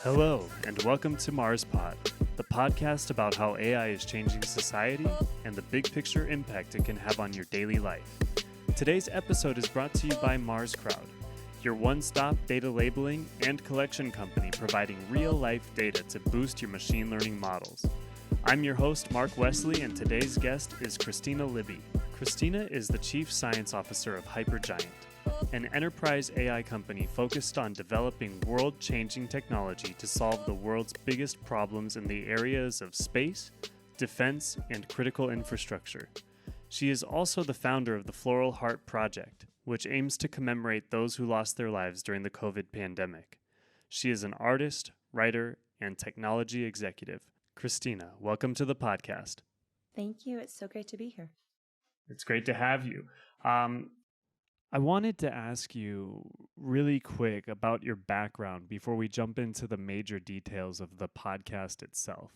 Hello, and welcome to MarsPod, the podcast about how AI is changing society and the big picture impact it can have on your daily life. Today's episode is brought to you by MarsCrowd, your one-stop data labeling and collection company providing real-life data to boost your machine learning models. I'm your host, Mark Wesley, and today's guest is Kristina Libby. Kristina is the Chief Science Officer of Hypergiant, an enterprise AI company focused on developing world-changing technology to solve the world's biggest problems in the areas of space, defense, and critical infrastructure. She is also the founder of the Floral Heart Project, which aims to commemorate those who lost their lives during the COVID pandemic. She is an artist, writer, and technology executive. Kristina, welcome to the podcast. Thank you. It's so great to be here. It's great to have you. I wanted to ask you really quick about your background before we jump into the major details of the podcast itself.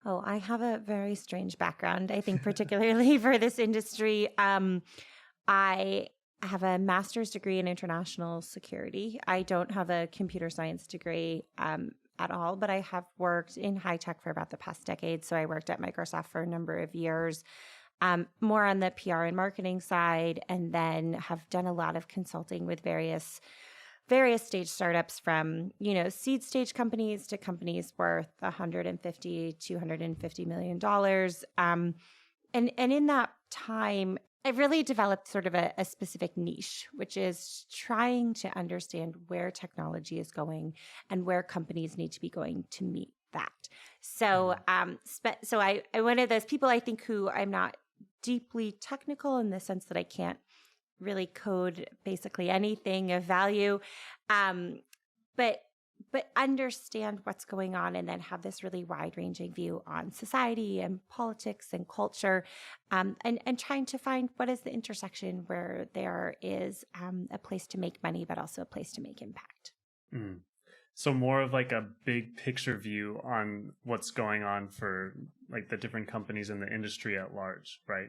Oh, I have a very strange background, I think, particularly for this industry. I have a master's degree in international security. I don't have a computer science degree at all, but I have worked in high tech for about the past decade. So I worked at Microsoft for a number of years. More on the PR and marketing side, and then have done a lot of consulting with various stage startups from, seed stage companies to companies worth $150, $250 million. And in that time, I've really developed sort of a specific niche, which is trying to understand where technology is going and where companies need to be going to meet that. So, I'm one of those people, I think, who I'm not deeply technical in the sense that I can't really code basically anything of value, but understand what's going on and then have this really wide-ranging view on society and politics and culture, and trying to find what is the intersection where there is a place to make money, but also a place to make impact. Mm. So more of like a big picture view on what's going on for like the different companies in the industry at large, right?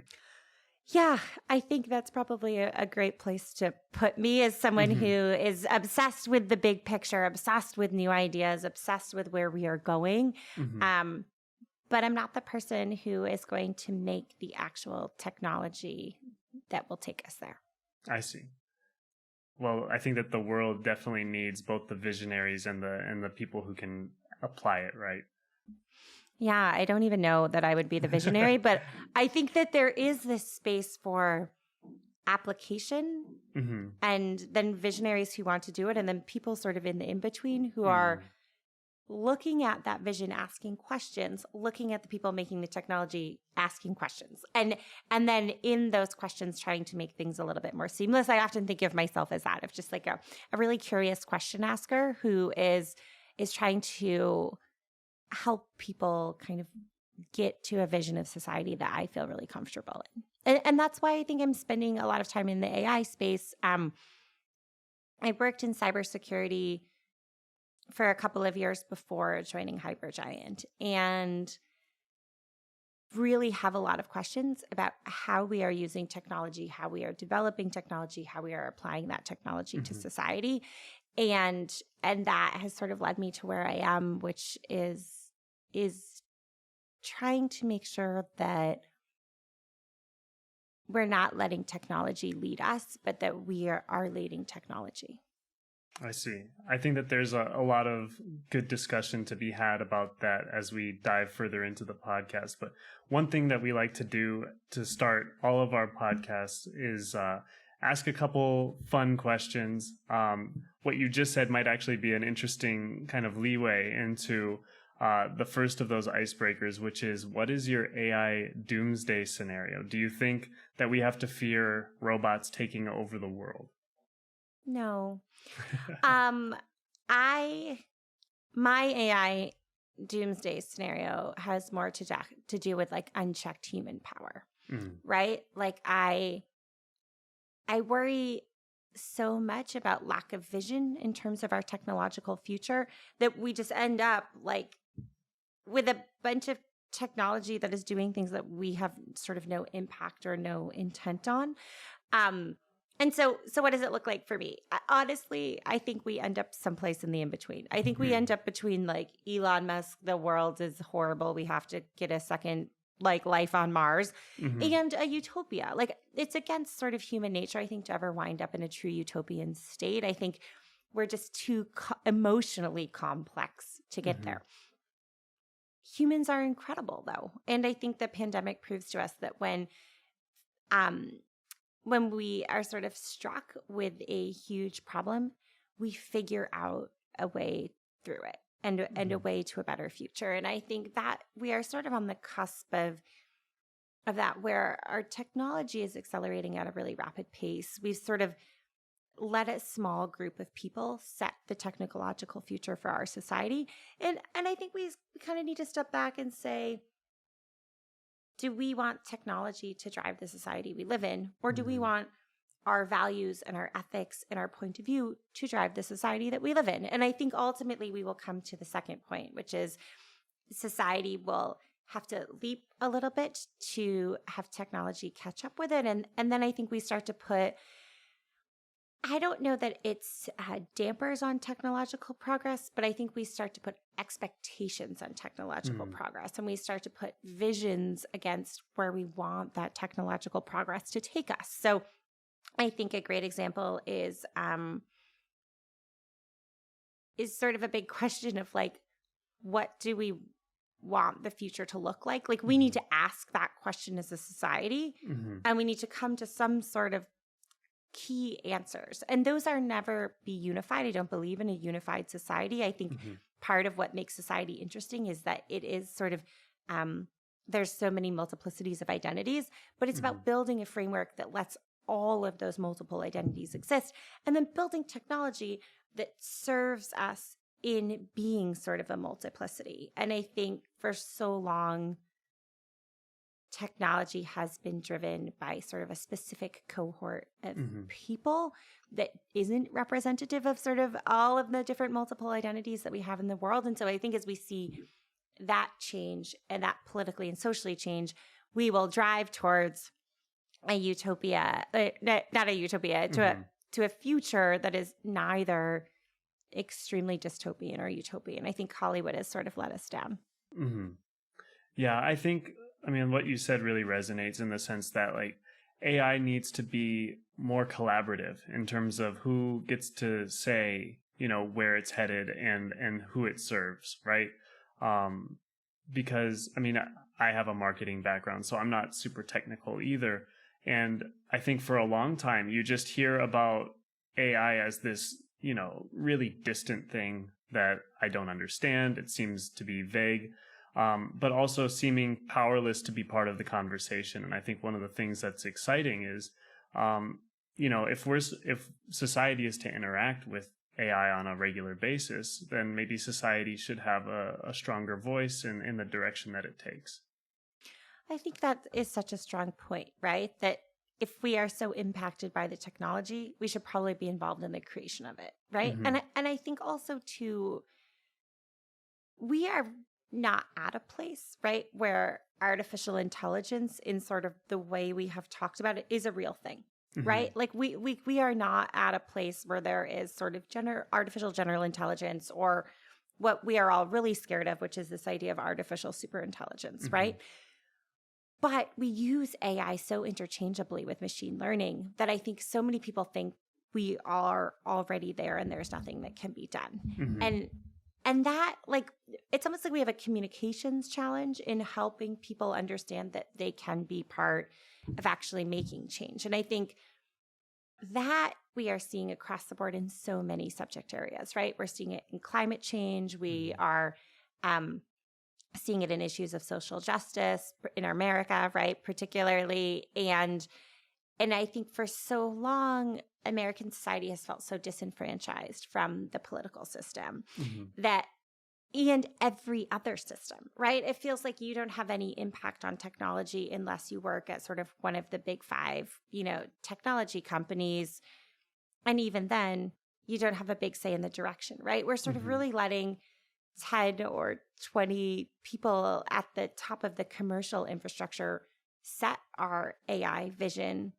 Yeah, I think that's probably a great place to put me as someone who is obsessed with the big picture, obsessed with new ideas, obsessed with where we are going. But I'm not the person who is going to make the actual technology that will take us there. I see. Well, I think that the world definitely needs both the visionaries and the people who can apply it, right? Yeah, I don't even know that I would be the visionary, but I think that there is this space for application and then visionaries who want to do it, and then people sort of in the in-between who are looking at that vision, asking questions, looking at the people making the technology, asking questions. And then in those questions, trying to make things a little bit more seamless. I often think of myself as that, of just like a really curious question asker who is trying to help people kind of get to a vision of society that I feel really comfortable in. And that's why I think I'm spending a lot of time in the AI space. I worked in cybersecurity for a couple of years before joining Hypergiant, and really have a lot of questions about how we are using technology, how we are developing technology, how we are applying that technology to society. And that has sort of led me to where I am, which is trying to make sure that we're not letting technology lead us, but that we are leading technology. I see. I think that there's a lot of good discussion to be had about that as we dive further into the podcast. But one thing that we like to do to start all of our podcasts is ask a couple fun questions. What you just said might actually be an interesting kind of leeway into the first of those icebreakers, which is, what is your AI doomsday scenario? Do you think that we have to fear robots taking over the world? No. My AI doomsday scenario has more to do with like unchecked human power, right? Like I worry so much about lack of vision in terms of our technological future that we just end up like with a bunch of technology that is doing things that we have sort of no impact or no intent on. And so what does it look like for me? Honestly, I think we end up someplace in the in-between. I think we end up between like Elon Musk, the world is horrible, we have to get a second like life on Mars, and a utopia. Like it's against sort of human nature, I think, to ever wind up in a true utopian state. I think we're just too emotionally complex to get there. Humans are incredible though. And I think the pandemic proves to us that when we are sort of struck with a huge problem, we figure out a way through it and a way to a better future. And I think that we are sort of on the cusp of that, where our technology is accelerating at a really rapid pace. We've sort of let a small group of people set the technological future for our society. And I think we kind of need to step back and say, do we want technology to drive the society we live in? Or do we want our values and our ethics and our point of view to drive the society that we live in? And I think ultimately we will come to the second point, which is society will have to leap a little bit to have technology catch up with it. And then I think we start to put, I don't know that it's dampers on technological progress, but I think we start to put expectations on technological progress, and we start to put visions against where we want that technological progress to take us. So I think a great example is sort of a big question of like, what do we want the future to look like? Like we need to ask that question as a society, and we need to come to some sort of key answers. And those are never be unified. I don't believe in a unified society. I think part of what makes society interesting is that it is sort of, there's so many multiplicities of identities, but it's about building a framework that lets all of those multiple identities exist, and then building technology that serves us in being sort of a multiplicity. And I think for so long, technology has been driven by sort of a specific cohort of people that isn't representative of sort of all of the different multiple identities that we have in the world. And so I think as we see that change and that politically and socially change, we will drive towards a utopia, not a utopia, to a future that is neither extremely dystopian or utopian. I think Hollywood has sort of let us down. Yeah, I mean, what you said really resonates in the sense that like AI needs to be more collaborative in terms of who gets to say, you know, where it's headed and who it serves, right? Because I mean, I have a marketing background, so I'm not super technical either. And I think for a long time, you just hear about AI as this, you know, really distant thing that I don't understand. It seems to be vague. But also seeming powerless to be part of the conversation. And I think one of the things that's exciting is, you know, if society is to interact with AI on a regular basis, then maybe society should have a stronger voice in the direction that it takes. I think that is such a strong point, right? That if we are so impacted by the technology, we should probably be involved in the creation of it, right? And I think also too, we are not at a place, right, where artificial intelligence in sort of the way we have talked about it is a real thing, right? Like we are not at a place where there is sort of artificial general intelligence, or what we are all really scared of, which is this idea of artificial superintelligence, right? But we use AI so interchangeably with machine learning that I think so many people think we are already there and there's nothing that can be done. And that, like, it's almost like we have a communications challenge in helping people understand that they can be part of actually making change. And I think that we are seeing across the board in so many subject areas, right? We're seeing it in climate change. We are seeing it in issues of social justice in America, right, particularly. And I think for so long, American society has felt so disenfranchised from the political system that, and every other system, right? It feels like you don't have any impact on technology unless you work at sort of one of the big five, you know, technology companies. And even then, you don't have a big say in the direction, right? We're sort of really letting 10 or 20 people at the top of the commercial infrastructure set our AI vision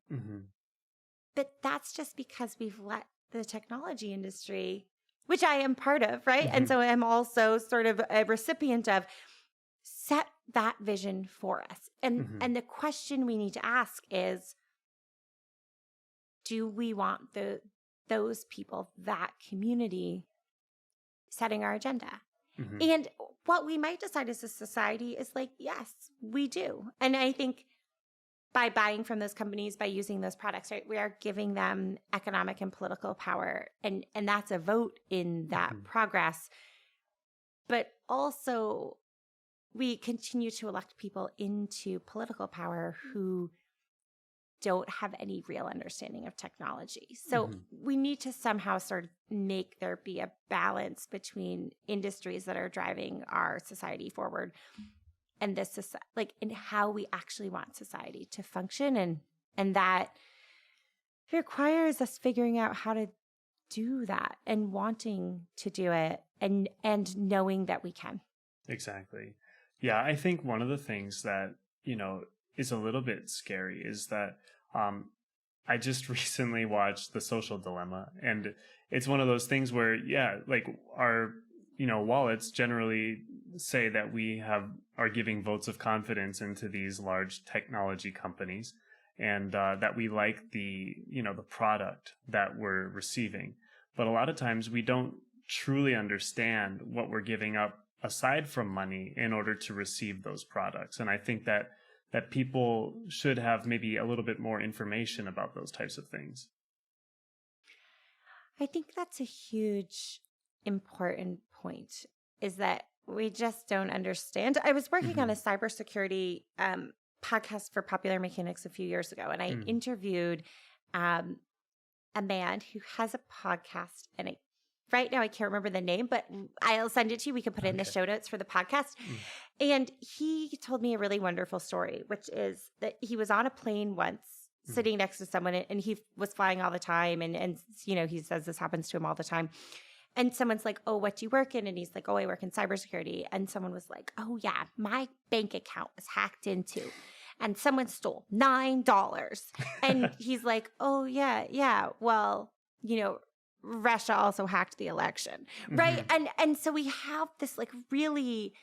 But that's just because we've let the technology industry, which I am part of, right? And so I'm also sort of a recipient of, set that vision for us. And the question we need to ask is, do we want those people, that community, setting our agenda? And what we might decide as a society is like, yes, we do. And I think by buying from those companies, by using those products, right, we are giving them economic and political power. And that's a vote in that progress. But also, we continue to elect people into political power who don't have any real understanding of technology. So we need to somehow sort of make there be a balance between industries that are driving our society forward and this, like, in how we actually want society to function. And that requires us figuring out how to do that and wanting to do it and knowing that we can. Exactly. Yeah, I think one of the things that, is a little bit scary is that I just recently watched The Social Dilemma, and it's one of those things where, like our, wallets generally say that we are giving votes of confidence into these large technology companies, and that we like the product that we're receiving. But a lot of times we don't truly understand what we're giving up aside from money in order to receive those products. And I think that people should have maybe a little bit more information about those types of things. I think that's a huge, important point, is that we just don't understand. I was working on a cybersecurity podcast for Popular Mechanics a few years ago, and I interviewed a man who has a podcast, and right now I can't remember the name, but I'll send it to you. We can put it in the show notes for the podcast. And he told me a really wonderful story, which is that he was on a plane once, sitting next to someone, and he was flying all the time. And he says this happens to him all the time. And someone's like, oh, what do you work in? And he's like, oh, I work in cybersecurity. And someone was like, oh, yeah, my bank account was hacked into, and someone stole $9. And he's like, oh, yeah. Well, Russia also hacked the election, right? And so we have this like really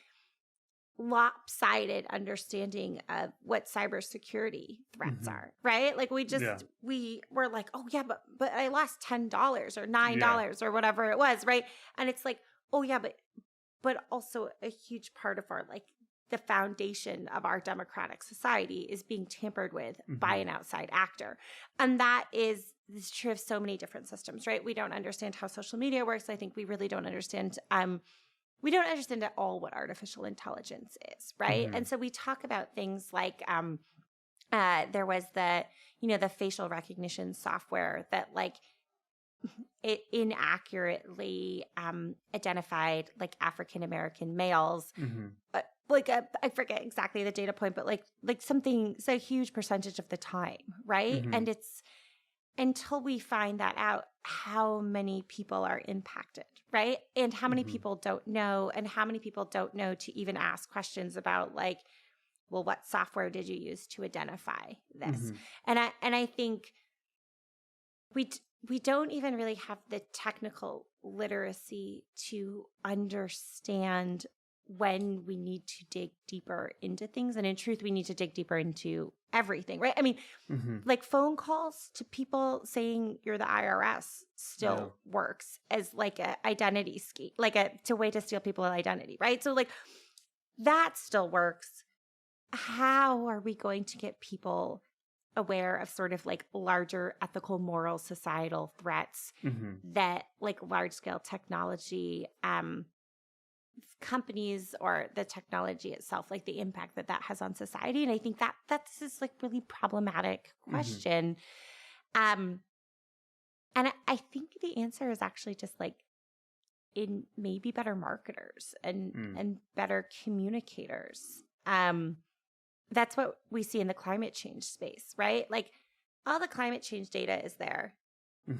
lopsided understanding of what cybersecurity threats are, right? Like we were like, oh yeah, but I lost $10 or $9 or whatever it was, right? And it's like, oh yeah, but also a huge part of our like the foundation of our democratic society is being tampered with by an outside actor. And that is true of so many different systems, right? We don't understand how social media works. I think we really don't understand, we don't understand at all what artificial intelligence is, right? And so we talk about things like there was the facial recognition software that like it inaccurately identified like African-American males. I forget exactly the data point, but like something, it's a huge percentage of the time, right? And it's until we find that out, how many people are impacted, right? And how many people don't know, and how many people don't know to even ask questions about like, well, what software did you use to identify this? And I think we don't even really have the technical literacy to understand when we need to dig deeper into things. And in truth, we need to dig deeper into everything, right? I mean, like phone calls to people saying you're the IRS still works as like a identity scheme, like a way to steal people's identity, right? So like that still works. How are we going to get people aware of sort of like larger ethical, moral, societal threats that like large scale technology companies or the technology itself, like the impact that has on society? And I think that this is like really problematic question. And I think the answer is actually just like in maybe better marketers and better communicators. That's what we see in the climate change space, right? Like all the climate change data is there.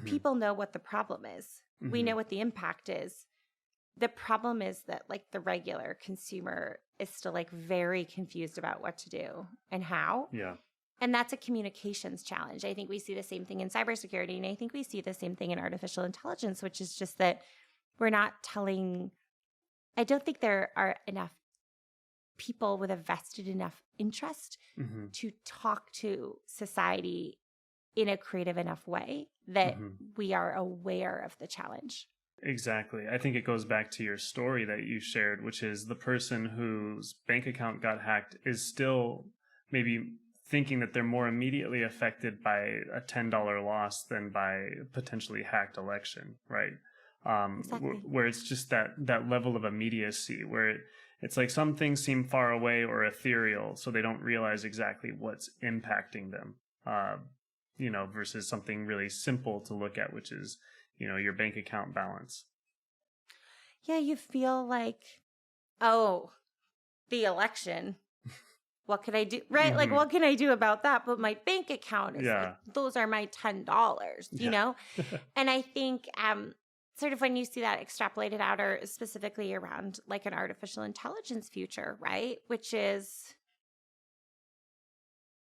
People know what the problem is. We know what the impact is. The problem is that like the regular consumer is still like very confused about what to do and how. And that's a communications challenge. I think we see the same thing in cybersecurity, and I think we see the same thing in artificial intelligence, which is just that we're not telling. I don't think there are enough people with a vested enough interest to talk to society in a creative enough way that we are aware of the challenge. Exactly. I think it goes back to your story that you shared, which is the person whose bank account got hacked is still maybe thinking that they're more immediately affected by a $10 loss than by a potentially hacked election, right? Exactly. Where it's just that level of immediacy where it's like some things seem far away or ethereal, so they don't realize exactly what's impacting them, versus something really simple to look at, which is, your bank account balance. Yeah, you feel like, oh, the election. What could I do? Right? Like, what can I do about that? But my bank account is like, those are my $10, you know? And I think sort of when you see that extrapolated out, or specifically around like an artificial intelligence future, right? Which is,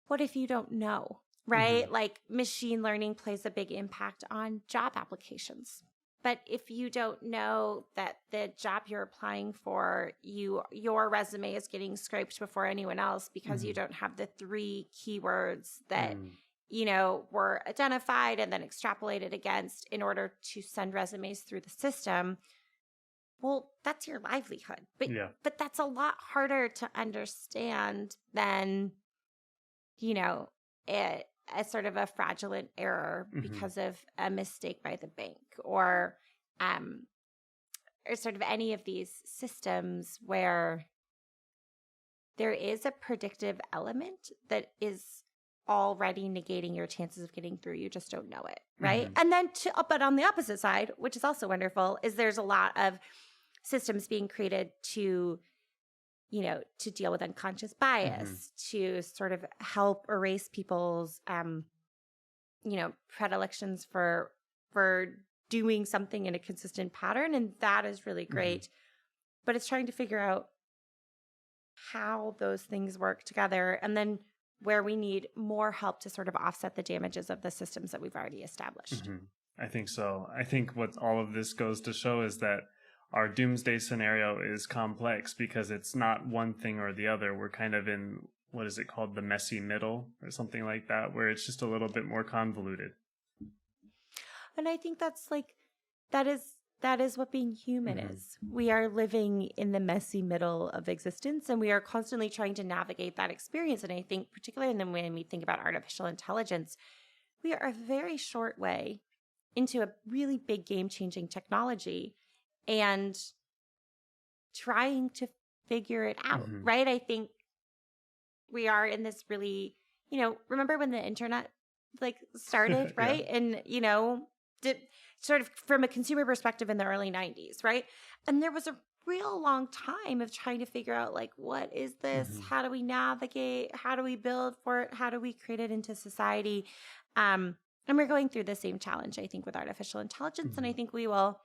what if you don't know, right? Like machine learning plays a big impact on job applications. But if you don't know that the job you're applying for, your resume is getting scraped before anyone else because you don't have the 3 keywords that, were identified and then extrapolated against in order to send resumes through the system, well, that's your livelihood. But that's a lot harder to understand than, a sort of a fraudulent error because of a mistake by the bank, or sort of any of these systems where there is a predictive element that is already negating your chances of getting through. You just don't know it, right? And then, but on the opposite side, which is also wonderful, is there's a lot of systems being created to deal with unconscious bias, to sort of help erase people's, predilections for doing something in a consistent pattern. And that is really great. But it's trying to figure out how those things work together, and then where we need more help to sort of offset the damages of the systems that we've already established. I think so. I think what all of this goes to show is that our doomsday scenario is complex because it's not one thing or the other. We're kind of in, what is it called, the messy middle or something like that, where it's just a little bit more convoluted. And I think that's like, that is what being human is. We are living in the messy middle of existence, and we are constantly trying to navigate that experience. And I think particularly when we think about artificial intelligence, we are a very short way into a really big game-changing technology and trying to figure it out, right? I think we are in this really, remember when the internet started, right? And, sort of from a consumer perspective in the early 90s, right? And there was a real long time of trying to figure out what is this? How do we navigate? How do we build for it? How do we create it into society? And we're going through the same challenge, I think, with artificial intelligence. And I think we will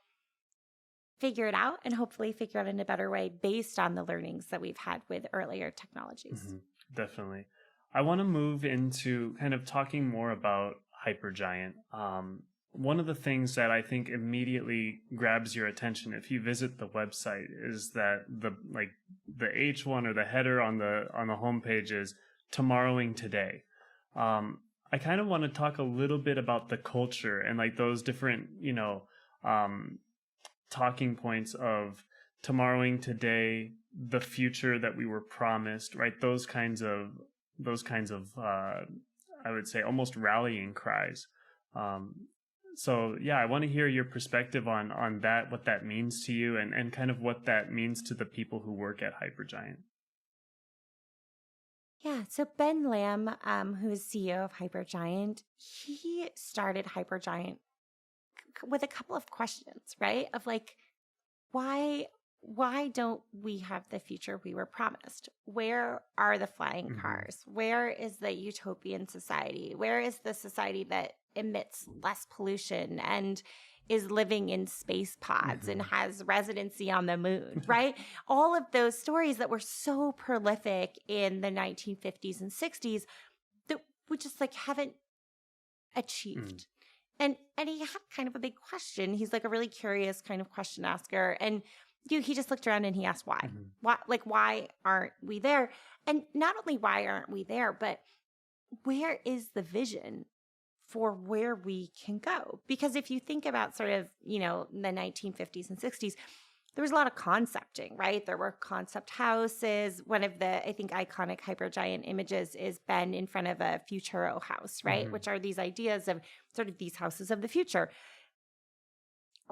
figure it out, and hopefully figure out in a better way based on the learnings that we've had with earlier technologies. Definitely. I want to move into kind of talking more about Hypergiant. One of the things that I think immediately grabs your attention if you visit the website is that the H1 or the header on the homepage is tomorrowing today. I kind of want to talk a little bit about the culture and those different, talking points of tomorrowing today, the future that we were promised, right? Those kinds of I would say almost rallying cries. So yeah, I want to hear your perspective on that, what that means to you, and kind of what that means to the people who work at Hypergiant. Yeah, so Ben Lamb, who is CEO of Hypergiant, he started Hypergiant with a couple of questions, right? Of why don't we have the future we were promised? Where are the flying cars? Where is the utopian society? Where is the society that emits less pollution and is living in space pods and has residency on the moon, right? All of those stories that were so prolific in the 1950s and 60s that we just like haven't achieved. And he had kind of a big question. He's like a really curious kind of question asker. And he just looked around and he asked why. Why aren't we there? And not only why aren't we there, but where is the vision for where we can go? Because if you think about sort of, the 1950s and 60s, there was a lot of concepting, right? There were concept houses. One of the, I think, iconic Hypergiant images is Ben in front of a Futuro house, right? Which are these ideas of sort of these houses of the future.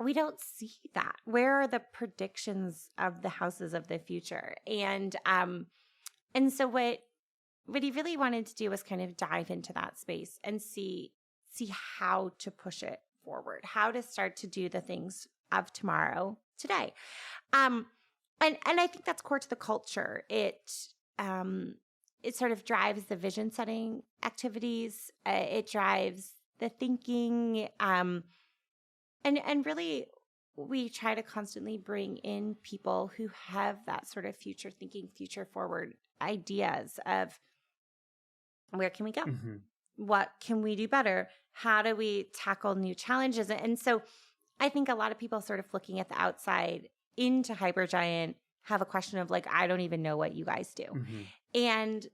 We don't see that. Where are the predictions of the houses of the future? And so what he really wanted to do was kind of dive into that space and see how to push it forward, how to start to do the things of tomorrow today. And I think that's core to the culture. It sort of drives the vision setting activities. It drives the thinking. And really we try to constantly bring in people who have that sort of future thinking, future forward ideas of where can we go? What can we do better? How do we tackle new challenges? And so I think a lot of people sort of looking at the outside into Hypergiant have a question of like, I don't even know what you guys do. And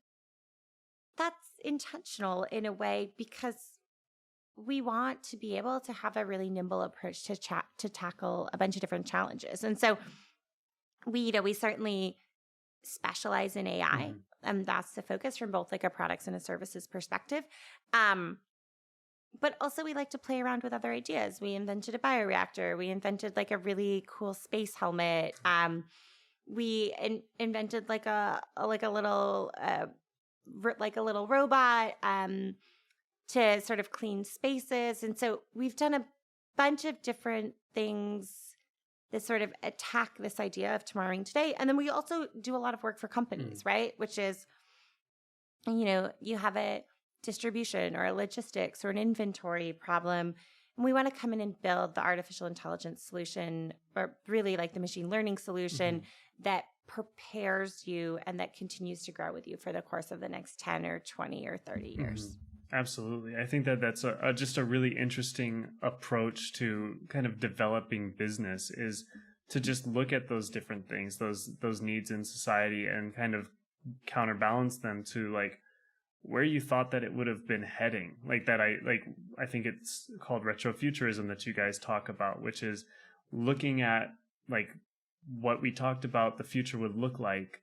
that's intentional in a way because we want to be able to have a really nimble approach to tackle a bunch of different challenges. And so we certainly specialize in AI, and that's the focus from both like a products and a services perspective. But also we like to play around with other ideas. We invented a bioreactor. We invented like a really cool space helmet. We invented like a little robot to sort of clean spaces. And so we've done a bunch of different things that sort of attack this idea of tomorrow and today. And then we also do a lot of work for companies, right? Which is, you have a distribution or a logistics or an inventory problem. And we want to come in and build the artificial intelligence solution, or really like the machine learning solution that prepares you and that continues to grow with you for the course of the next 10 or 20 or 30 years. Absolutely. I think that that's just a really interesting approach to kind of developing business, is to just look at those different things, those needs in society, and kind of counterbalance them to like where you thought that it would have been heading. I think it's called retrofuturism that you guys talk about, which is looking at like what we talked about the future would look like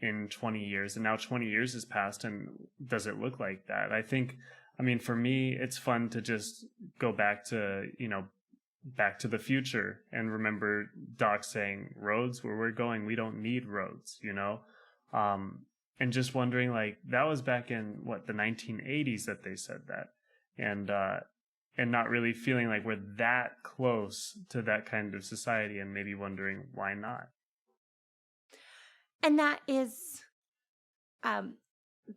in 20 years. And now 20 years has passed, and does it look like that? For me, it's fun to just go back to, Back to the Future and remember Doc saying, roads, where we're going, we don't need roads, and just wondering, like, that was back in the 1980s that they said that, and not really feeling like we're that close to that kind of society, and maybe wondering why not. And that is,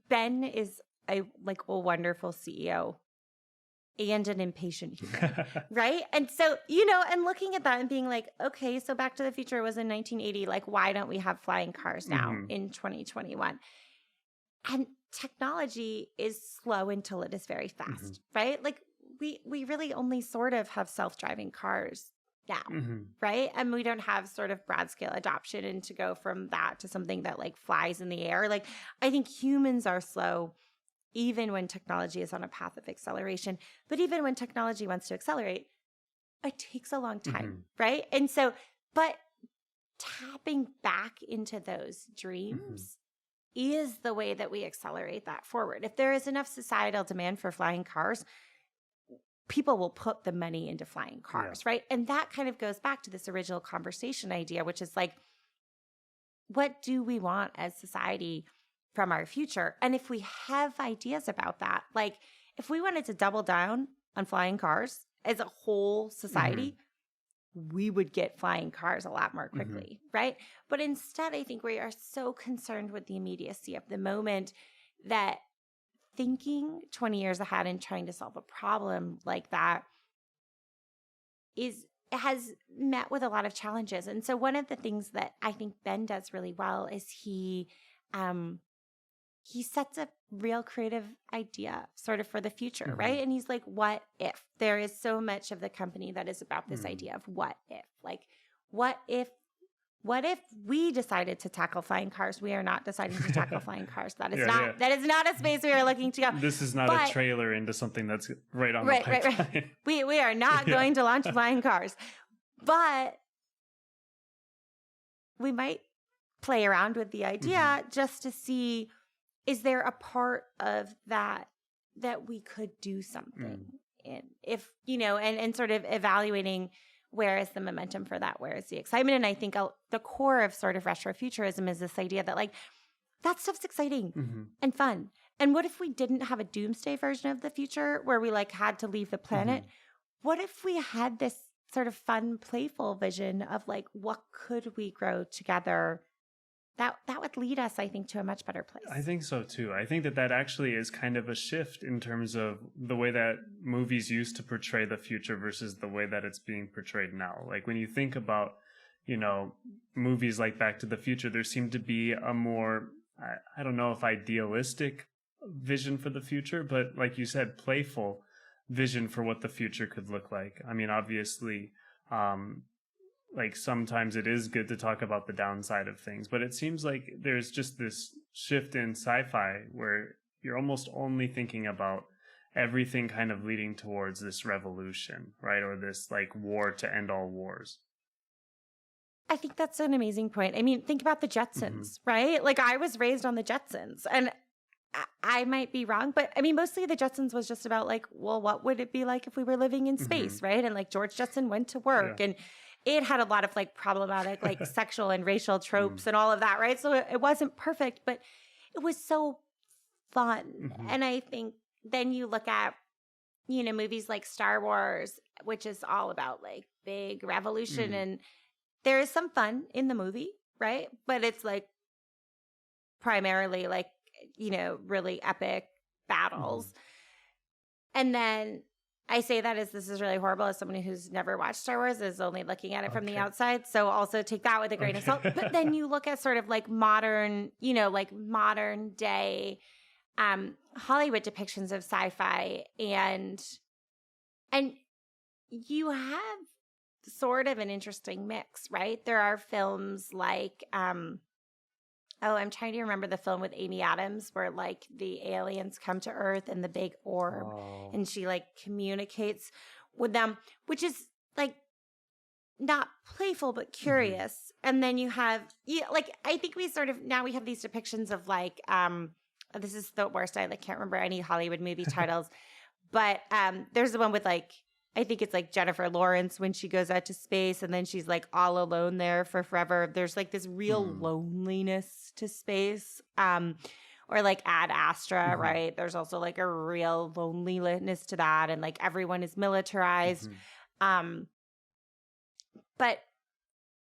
Ben is a wonderful CEO and an impatient human, right? And so, and looking at that and being like, okay, so Back to the Future was in 1980. Like, why don't we have flying cars now in 2021? And technology is slow until it is very fast, right? Like we really only sort of have self-driving cars now, right? And we don't have sort of broad scale adoption, and to go from that to something that like flies in the air. Like, I think humans are slow even when technology is on a path of acceleration. But even when technology wants to accelerate, it takes a long time, right? And so, but tapping back into those dreams is the way that we accelerate that forward. If there is enough societal demand for flying cars, people will put the money into flying cars, right? And that kind of goes back to this original conversation idea, which is like, what do we want as society from our future? And if we have ideas about that, like if we wanted to double down on flying cars as a whole society, we would get flying cars a lot more quickly, right? But instead, I think we are so concerned with the immediacy of the moment that thinking 20 years ahead and trying to solve a problem like that has met with a lot of challenges. And so one of the things that I think Ben does really well is he he sets a real creative idea sort of for the future, right? And he's like, what if? There is so much of the company that is about this idea of what if. Like, what if we decided to tackle flying cars? We are not deciding to tackle flying cars. That is that is not a space we are looking to go. This is not a trailer into something that's right on the pipeline. Right. We are not going to launch flying cars. But we might play around with the idea just to see, is there a part of that we could do something in? If, and sort of evaluating, where is the momentum for that? Where is the excitement? And I think the core of sort of retrofuturism is this idea that like, that stuff's exciting and fun. And what if we didn't have a doomsday version of the future where we like had to leave the planet? What if we had this sort of fun, playful vision of like, what could we grow together? That would lead us, I think, to a much better place. I think so, too. I think that actually is kind of a shift in terms of the way that movies used to portray the future versus the way that it's being portrayed now. Like when you think about, movies like Back to the Future, there seemed to be a more, I don't know if idealistic vision for the future, but like you said, playful vision for what the future could look like. I mean, obviously, like sometimes it is good to talk about the downside of things, but it seems like there's just this shift in sci-fi where you're almost only thinking about everything kind of leading towards this revolution, right? Or this like war to end all wars. I think that's an amazing point. I mean, think about the Jetsons, right? Like I was raised on the Jetsons, and I might be wrong, but I mean, mostly the Jetsons was just about like, well, what would it be like if we were living in space, right? And like George Jetson went to work and it had a lot of like problematic, like sexual and racial tropes and all of that, right? So it wasn't perfect, but it was so fun. And I think then you look at, movies like Star Wars, which is all about like big revolution. And there is some fun in the movie, right? But it's like primarily like, really epic battles. And then I say that as this is really horrible as someone who's never watched Star Wars, is only looking at it from the outside. So also take that with a grain of salt. But then you look at sort of like modern, like modern day Hollywood depictions of sci-fi, and you have sort of an interesting mix, right? There are films like I'm trying to remember the film with Amy Adams where like the aliens come to Earth in the big orb and she like communicates with them, which is like not playful, but curious. And then you have, like, I think we sort of, now we have these depictions of like, this is the worst. I like can't remember any Hollywood movie titles, but there's the one with like, I think it's like Jennifer Lawrence when she goes out to space and then she's like all alone there for forever. There's like this real loneliness to space. Or like Ad Astra, right? There's also like a real loneliness to that. And like everyone is militarized. But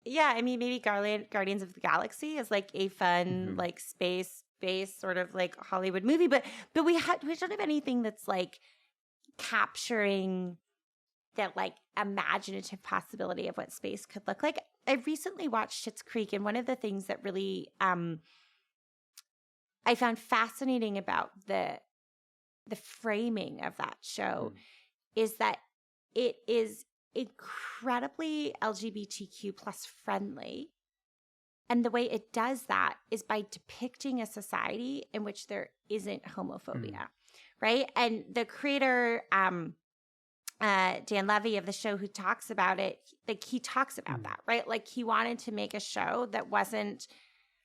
yeah, I mean, maybe Guardians of the Galaxy is like a fun, like space-based sort of like Hollywood movie. But we don't have anything that's like capturing that like imaginative possibility of what space could look like. I recently watched Schitt's Creek, and one of the things that really I found fascinating about the framing of that show is that it is incredibly LGBTQ plus friendly. And the way it does that is by depicting a society in which there isn't homophobia, right? And the creator, Dan Levy of the show, who talks about it, like he talks about that, right? Like he wanted to make a show that wasn't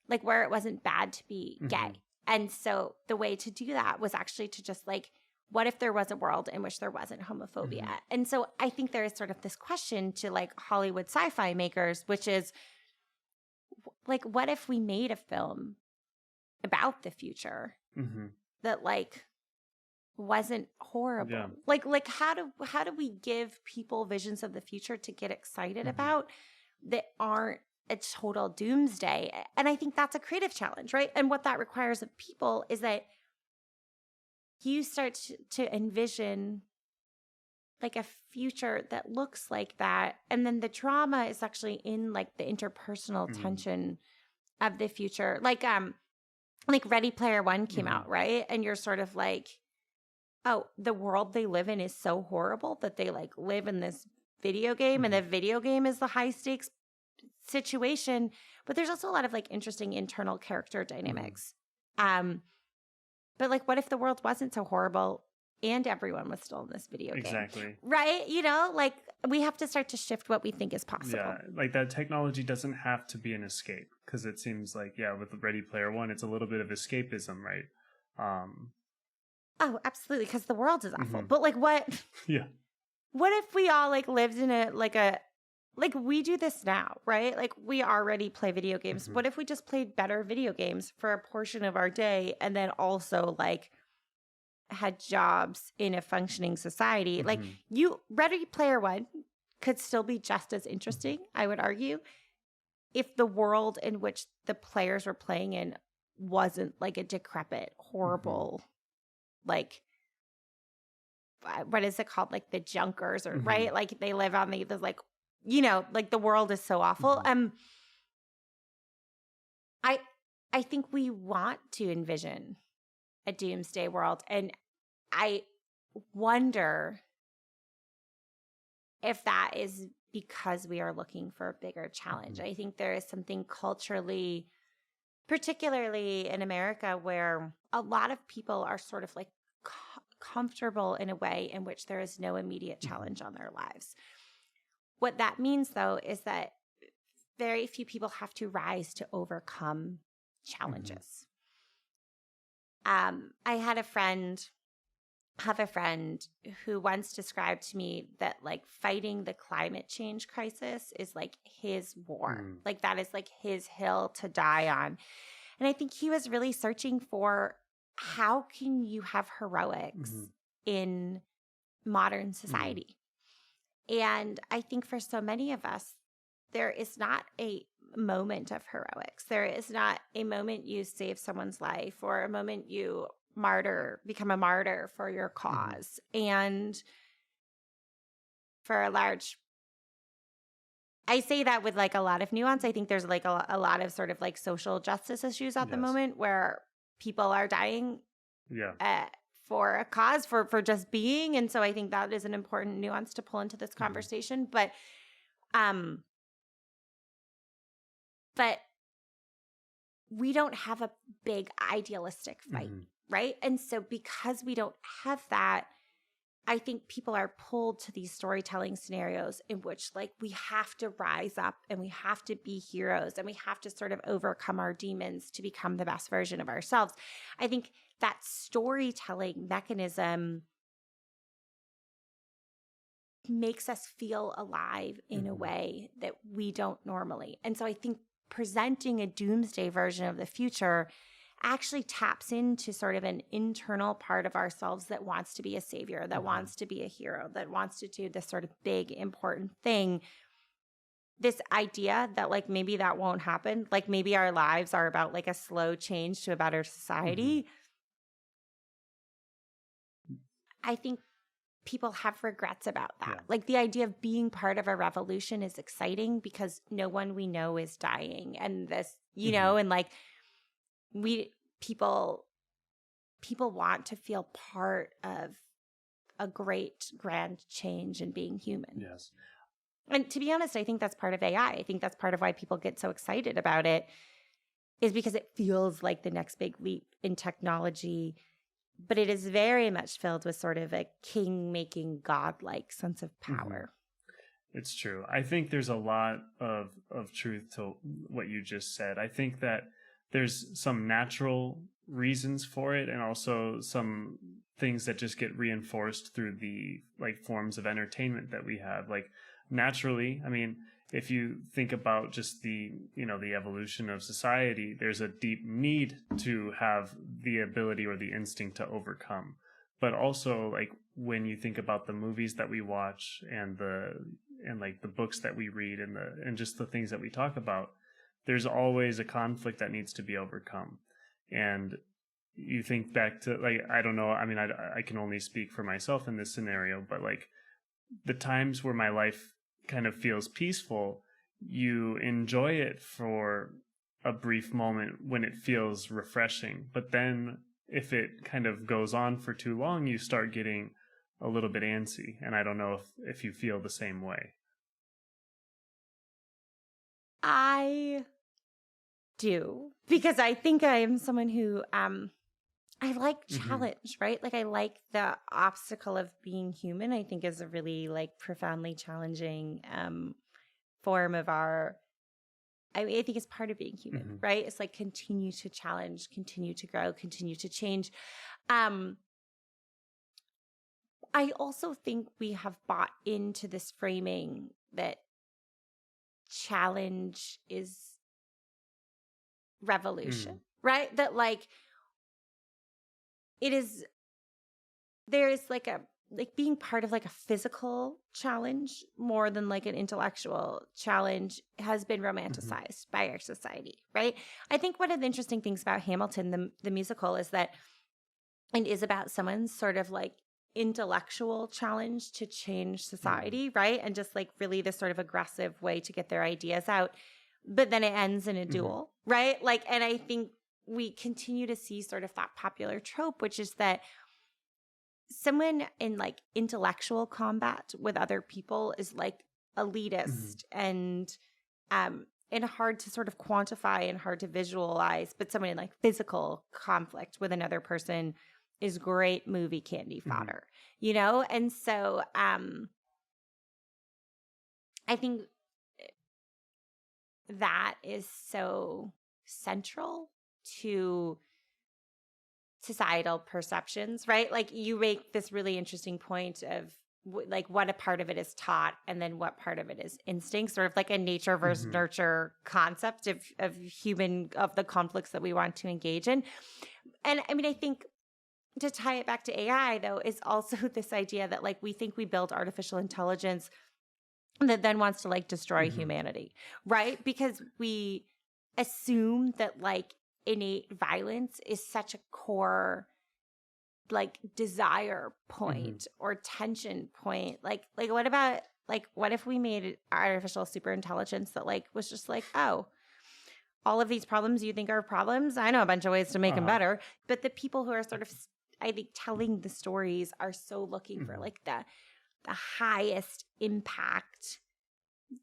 like where it wasn't bad to be gay. And so the way to do that was actually to just like, what if there was a world in which there wasn't homophobia? And so I think there is sort of this question to like Hollywood sci-fi makers, which is like, what if we made a film about the future that like wasn't horrible? Yeah. Like how do we give people visions of the future to get excited about that aren't a total doomsday? And I think that's a creative challenge, right? And what that requires of people is that you start to envision like a future that looks like that. And then the drama is actually in like the interpersonal tension of the future. Like like Ready Player One came out, right? And you're sort of like, oh, the world they live in is so horrible that they like live in this video game, and the video game is the high stakes situation. But there's also a lot of like interesting internal character dynamics. But like, what if the world wasn't so horrible and everyone was still in this video game? Exactly. Right? You know, like we have to start to shift what we think is possible. Yeah, like that technology doesn't have to be an escape, because it seems like, with Ready Player One, it's a little bit of escapism, right? Oh, absolutely, because the world is awful. But like what? Yeah. What if we all like lived in like we do this now, right? Like we already play video games. What if we just played better video games for a portion of our day and then also like had jobs in a functioning society? Like Ready Player One could still be just as interesting, I would argue, if the world in which the players were playing in wasn't like a decrepit, horrible, like what is it called? Like the junkers, or right? Like they live on the like, you know, like the world is so awful. I think we want to envision a doomsday world, and I wonder if that is because we are looking for a bigger challenge. I think there is something culturally, particularly in America, where a lot of people are sort of like comfortable in a way in which there is no immediate challenge on their lives. What that means, though, is that very few people have to rise to overcome challenges. I have a friend who once described to me that like fighting the climate change crisis is like his war. Like that is like his hill to die on. And I think he was really searching for, how can you have heroics in modern society? And I think for so many of us, there is not a moment of heroics. There is not a moment you save someone's life, or a moment you become a martyr for your cause. And for I say that with like a lot of nuance. I think there's like a lot of sort of like social justice issues at the moment where people are dying for a cause, for just being. And so I think that is an important nuance to pull into this conversation. But we don't have a big idealistic fight, right? And so because we don't have that, I think people are pulled to these storytelling scenarios in which like we have to rise up and we have to be heroes and we have to sort of overcome our demons to become the best version of ourselves. I think that storytelling mechanism makes us feel alive in a way that we don't normally. And so I think presenting a doomsday version of the future actually taps into sort of an internal part of ourselves that wants to be a savior, that wants to be a hero, that wants to do this sort of big, important thing. This idea that like maybe that won't happen, like maybe our lives are about like a slow change to a better society. I think people have regrets about that. Like the idea of being part of a revolution is exciting because no one we know is dying. And this, you know, and like people want to feel part of a great grand change in being human. Yes. And to be honest, I think that's part of AI. I think that's part of why people get so excited about it, is because it feels like the next big leap in technology, but it is very much filled with sort of a king-making, godlike sense of power. It's true. I think there's a lot of truth to what you just said. I think that there's some natural reasons for it, and also some things that just get reinforced through the like forms of entertainment that we have. Like naturally, I mean, if you think about just the evolution of society, there's a deep need to have the ability or the instinct to overcome. But also, like when you think about the movies that we watch and like the books that we read and just the things that we talk about, there's always a conflict that needs to be overcome. And you think back to, like, I don't know, I mean, I can only speak for myself in this scenario, but like the times where my life kind of feels peaceful, you enjoy it for a brief moment when it feels refreshing. But then if it kind of goes on for too long, you start getting a little bit antsy. And I don't know if you feel the same way. I do, because I think I am someone who I like challenge, right? Like I like the obstacle of being human. I think is a really like profoundly challenging form of our, I mean, I think it's part of being human, right? It's like continue to challenge, continue to grow, continue to change. I also think we have bought into this framing that challenge is revolution, right? That like it is, there is like a, like being part of like a physical challenge more than like an intellectual challenge has been romanticized by our society, right? I think one of the interesting things about Hamilton, the musical, is that it is about someone's sort of like intellectual challenge to change society, right? And just like really this sort of aggressive way to get their ideas out. But then it ends in a duel, right? Like, and I think we continue to see sort of that popular trope, which is that someone in like intellectual combat with other people is like elitist and hard to sort of quantify and hard to visualize, but someone in like physical conflict with another person is great movie candy fodder, you know? And so I think that is so central to societal perceptions, right? Like you make this really interesting point of like what a part of it is taught and then what part of it is instinct, sort of like a nature versus nurture concept of human, of the conflicts that we want to engage in. And I mean, I think to tie it back to AI though, is also this idea that like we think we build artificial intelligence that then wants to like destroy humanity, right? Because we assume that like innate violence is such a core like desire point or tension point. Like what about like what if we made artificial super intelligence that like was just like, oh, all of these problems you think are problems, I know a bunch of ways to make them better. But the people who are sort of, I think, telling the stories are so looking for like the highest impact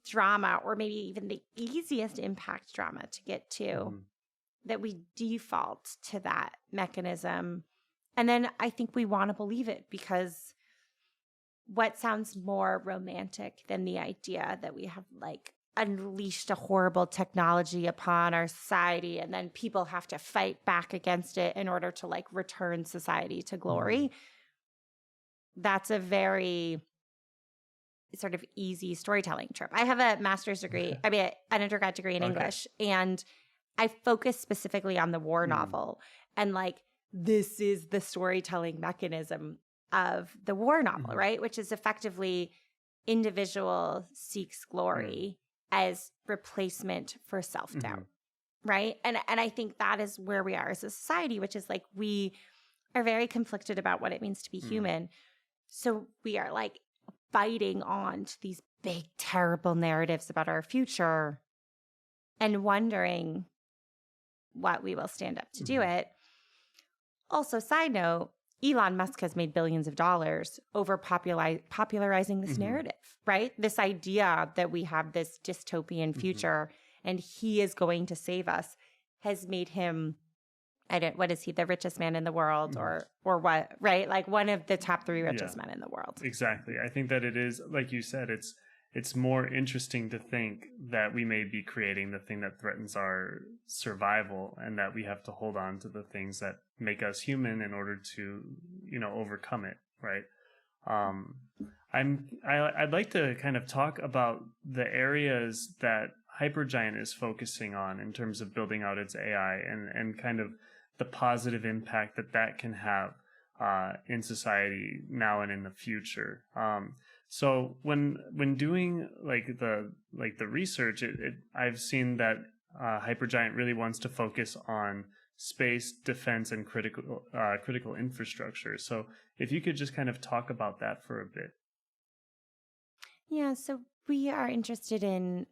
drama, or maybe even the easiest impact drama to get to, that we default to that mechanism. And then I think we want to believe it, because what sounds more romantic than the idea that we have like unleashed a horrible technology upon our society and then people have to fight back against it in order to like return society to glory? That's a very sort of easy storytelling trope. I have a master's degree, I mean, an undergrad degree in English, and I focus specifically on the war novel. And like, this is the storytelling mechanism of the war novel, right? Which is effectively individual seeks glory as replacement for self-doubt, right? And I think that is where we are as a society, which is like, we are very conflicted about what it means to be human. So we are like fighting on to these big, terrible narratives about our future and wondering what we will stand up to do it. Also, side note, Elon Musk has made billions of dollars over popularizing this narrative, right? This idea that we have this dystopian future and he is going to save us has made him, what is he, the richest man in the world or what, right? Like one of the top 3 richest men in the world. Exactly. I think that it is, like you said, it's more interesting to think that we may be creating the thing that threatens our survival, and that we have to hold on to the things that make us human in order to, overcome it, right? I'd like to kind of talk about the areas that Hypergiant is focusing on in terms of building out its AI and kind of the positive impact that can have in society now and in the future. So when doing the research, I've seen that Hypergiant really wants to focus on space, defense, and critical infrastructure. So if you could just kind of talk about that for a bit. Yeah, so we are interested in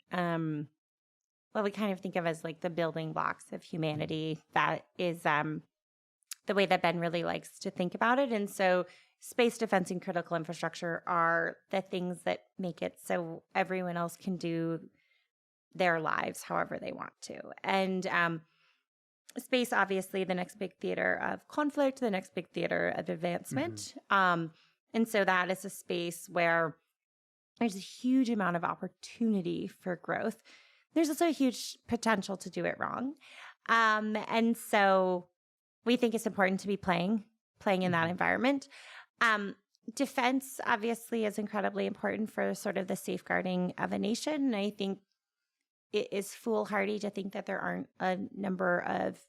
what we kind of think of as like the building blocks of humanity. That is the way that Ben really likes to think about it. And so space defense and critical infrastructure are the things that make it so everyone else can do their lives however they want to. And space, obviously, the next big theater of conflict, the next big theater of advancement. And so that is a space where there's a huge amount of opportunity for growth. There's also a huge potential to do it wrong. And so we think it's important to be playing in that environment. Defense, obviously, is incredibly important for sort of the safeguarding of a nation. And I think it is foolhardy to think that there aren't a number of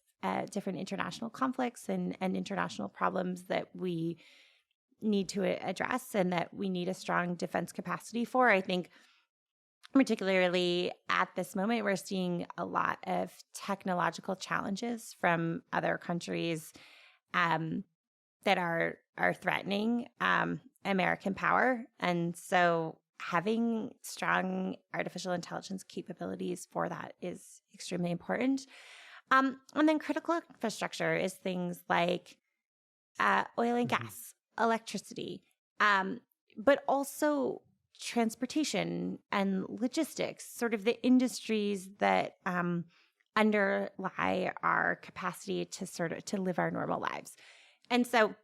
different international conflicts and international problems that we need to address and that we need a strong defense capacity for. I think particularly at this moment, we're seeing a lot of technological challenges from other countries that are threatening American power. And so having strong artificial intelligence capabilities for that is extremely important. And then critical infrastructure is things like oil and gas, electricity, but also transportation and logistics, sort of the industries that underlie our capacity to live our normal lives. And so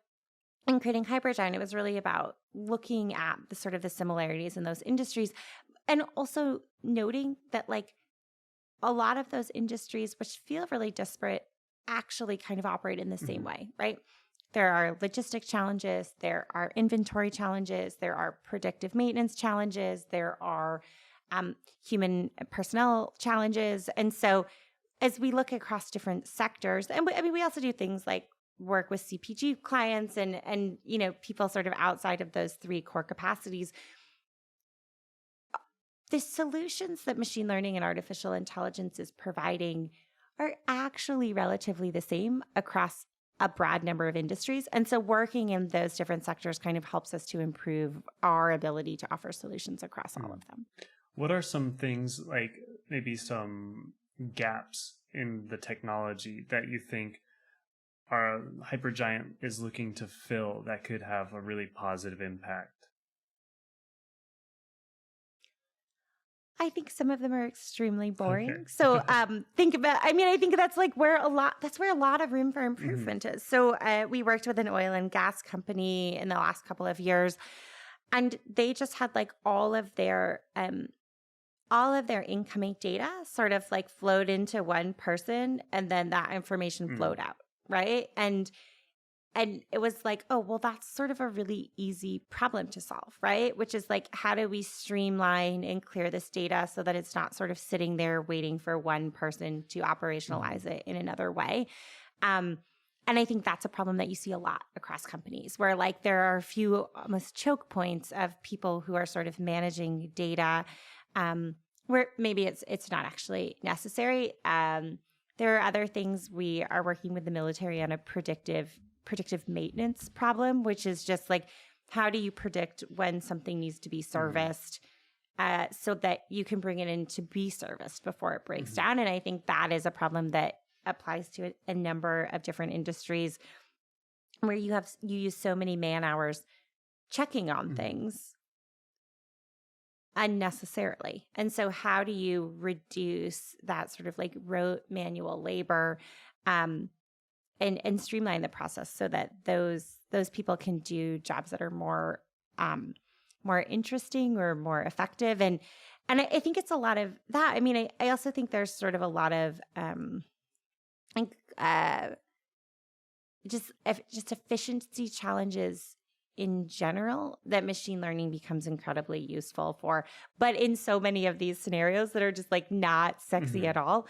in creating Hypergiant, it was really about looking at the similarities in those industries and also noting that like a lot of those industries, which feel really disparate, actually kind of operate in the same way, right? There are logistic challenges, there are inventory challenges, there are predictive maintenance challenges, there are human personnel challenges. And so as we look across different sectors, and we also do things like work with CPG clients and people sort of outside of those three core capacities. The solutions that machine learning and artificial intelligence is providing are actually relatively the same across a broad number of industries. And so working in those different sectors kind of helps us to improve our ability to offer solutions across all of them. What are some things, like maybe some gaps in the technology that you think our Hypergiant is looking to fill that could have a really positive impact? I think some of them are extremely boring. Okay. So think about, I think that's where a lot of room for improvement is. So we worked with an oil and gas company in the last couple of years, and they just had like all of their incoming data sort of like flowed into one person, and then that information flowed out, right? And it was like, oh, well, that's sort of a really easy problem to solve, right? Which is like, how do we streamline and clear this data so that it's not sort of sitting there waiting for one person to operationalize it in another way? And I think that's a problem that you see a lot across companies, where like there are a few almost choke points of people who are sort of managing data where maybe it's not actually necessary. There are other things. We are working with the military on a predictive maintenance problem, which is just like, how do you predict when something needs to be serviced so that you can bring it in to be serviced before it breaks down? And I think that is a problem that applies to a number of different industries where you use so many man hours checking on things unnecessarily. And so how do you reduce that sort of like rote manual labor and streamline the process so that those people can do jobs that are more interesting or more effective? And I think it's a lot of that. I mean, I also think there's sort of a lot of just efficiency challenges in general that machine learning becomes incredibly useful for, but in so many of these scenarios that are just like not sexy at all,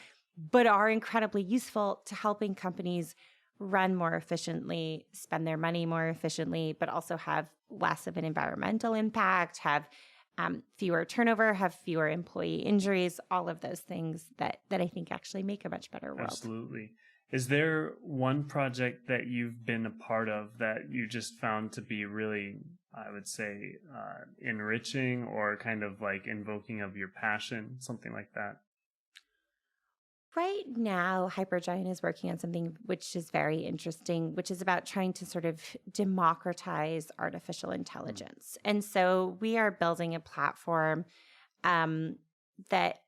but are incredibly useful to helping companies run more efficiently, spend their money more efficiently, but also have less of an environmental impact, have fewer turnover, have fewer employee injuries, all of those things that I think actually make a much better world. Absolutely. Is there one project that you've been a part of that you just found to be really, I would say, enriching or kind of like invoking of your passion, something like that? right now, Hypergiant is working on something which is very interesting, which is about trying to sort of democratize artificial intelligence. And so we are building a platform that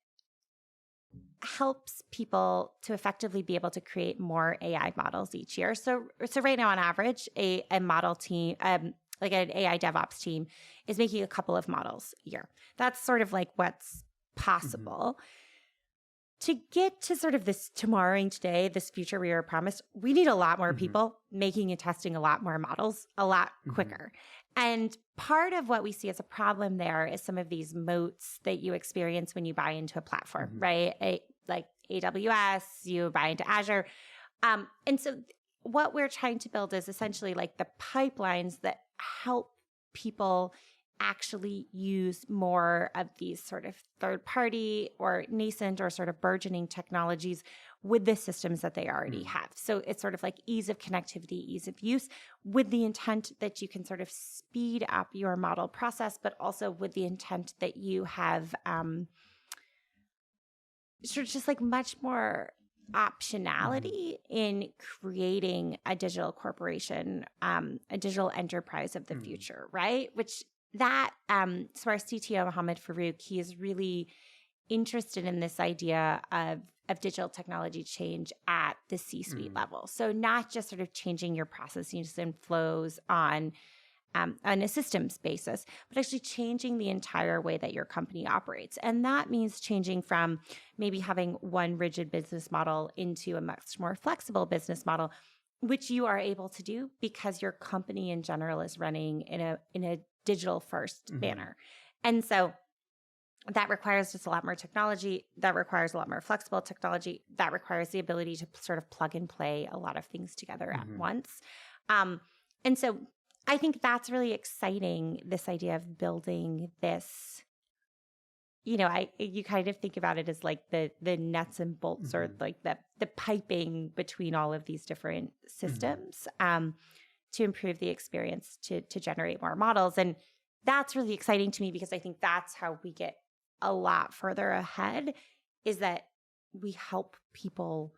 helps people to effectively be able to create more AI models each year. So right now, on average, a model team, like an AI DevOps team, is making a couple of models a year. That's sort of like what's possible. To get to sort of this tomorrow and today, this future we are promised, we need a lot more people making and testing a lot more models a lot quicker. And part of what we see as a problem there is some of these moats that you experience when you buy into a platform, right? Like AWS, you buy into Azure. And so what we're trying to build is essentially like the pipelines that help people actually use more of these sort of third-party or nascent or sort of burgeoning technologies with the systems that they already have. So it's sort of like ease of connectivity, ease of use, with the intent that you can sort of speed up your model process, but also with the intent that you have sort of just like much more optionality in creating a digital corporation, a digital enterprise of the future, right? Which that, so our CTO, Mohammed Farouk, he is really interested in this idea of digital technology change at the C-suite level. So not just sort of changing your processes and flows on a systems basis, but actually changing the entire way that your company operates. And that means changing from maybe having one rigid business model into a much more flexible business model, which you are able to do because your company in general is running in a digital first manner. And so that requires just a lot more technology. That requires a lot more flexible technology. That requires the ability to sort of plug and play a lot of things together at once. And so I think that's really exciting, this idea of building this, you kind of think about it as like the nuts and bolts or like the piping between all of these different systems to improve the experience to generate more models. And that's really exciting to me because I think that's how we get a lot further ahead, is that we help people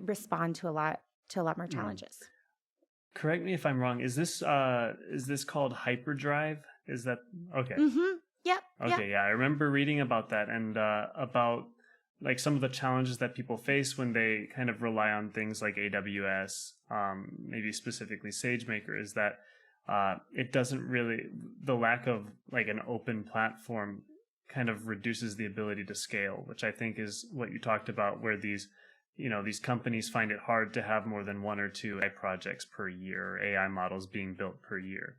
respond to a lot more challenges. Correct me if I'm wrong. Is this called Hyperdrive? Is that okay? Yep. Okay, yeah. I remember reading about that and about like some of the challenges that people face when they kind of rely on things like AWS, maybe specifically SageMaker, is that it doesn't really, the lack of like an open platform kind of reduces the ability to scale, which I think is what you talked about, where these companies find it hard to have more than one or two AI projects per year, or AI models being built per year.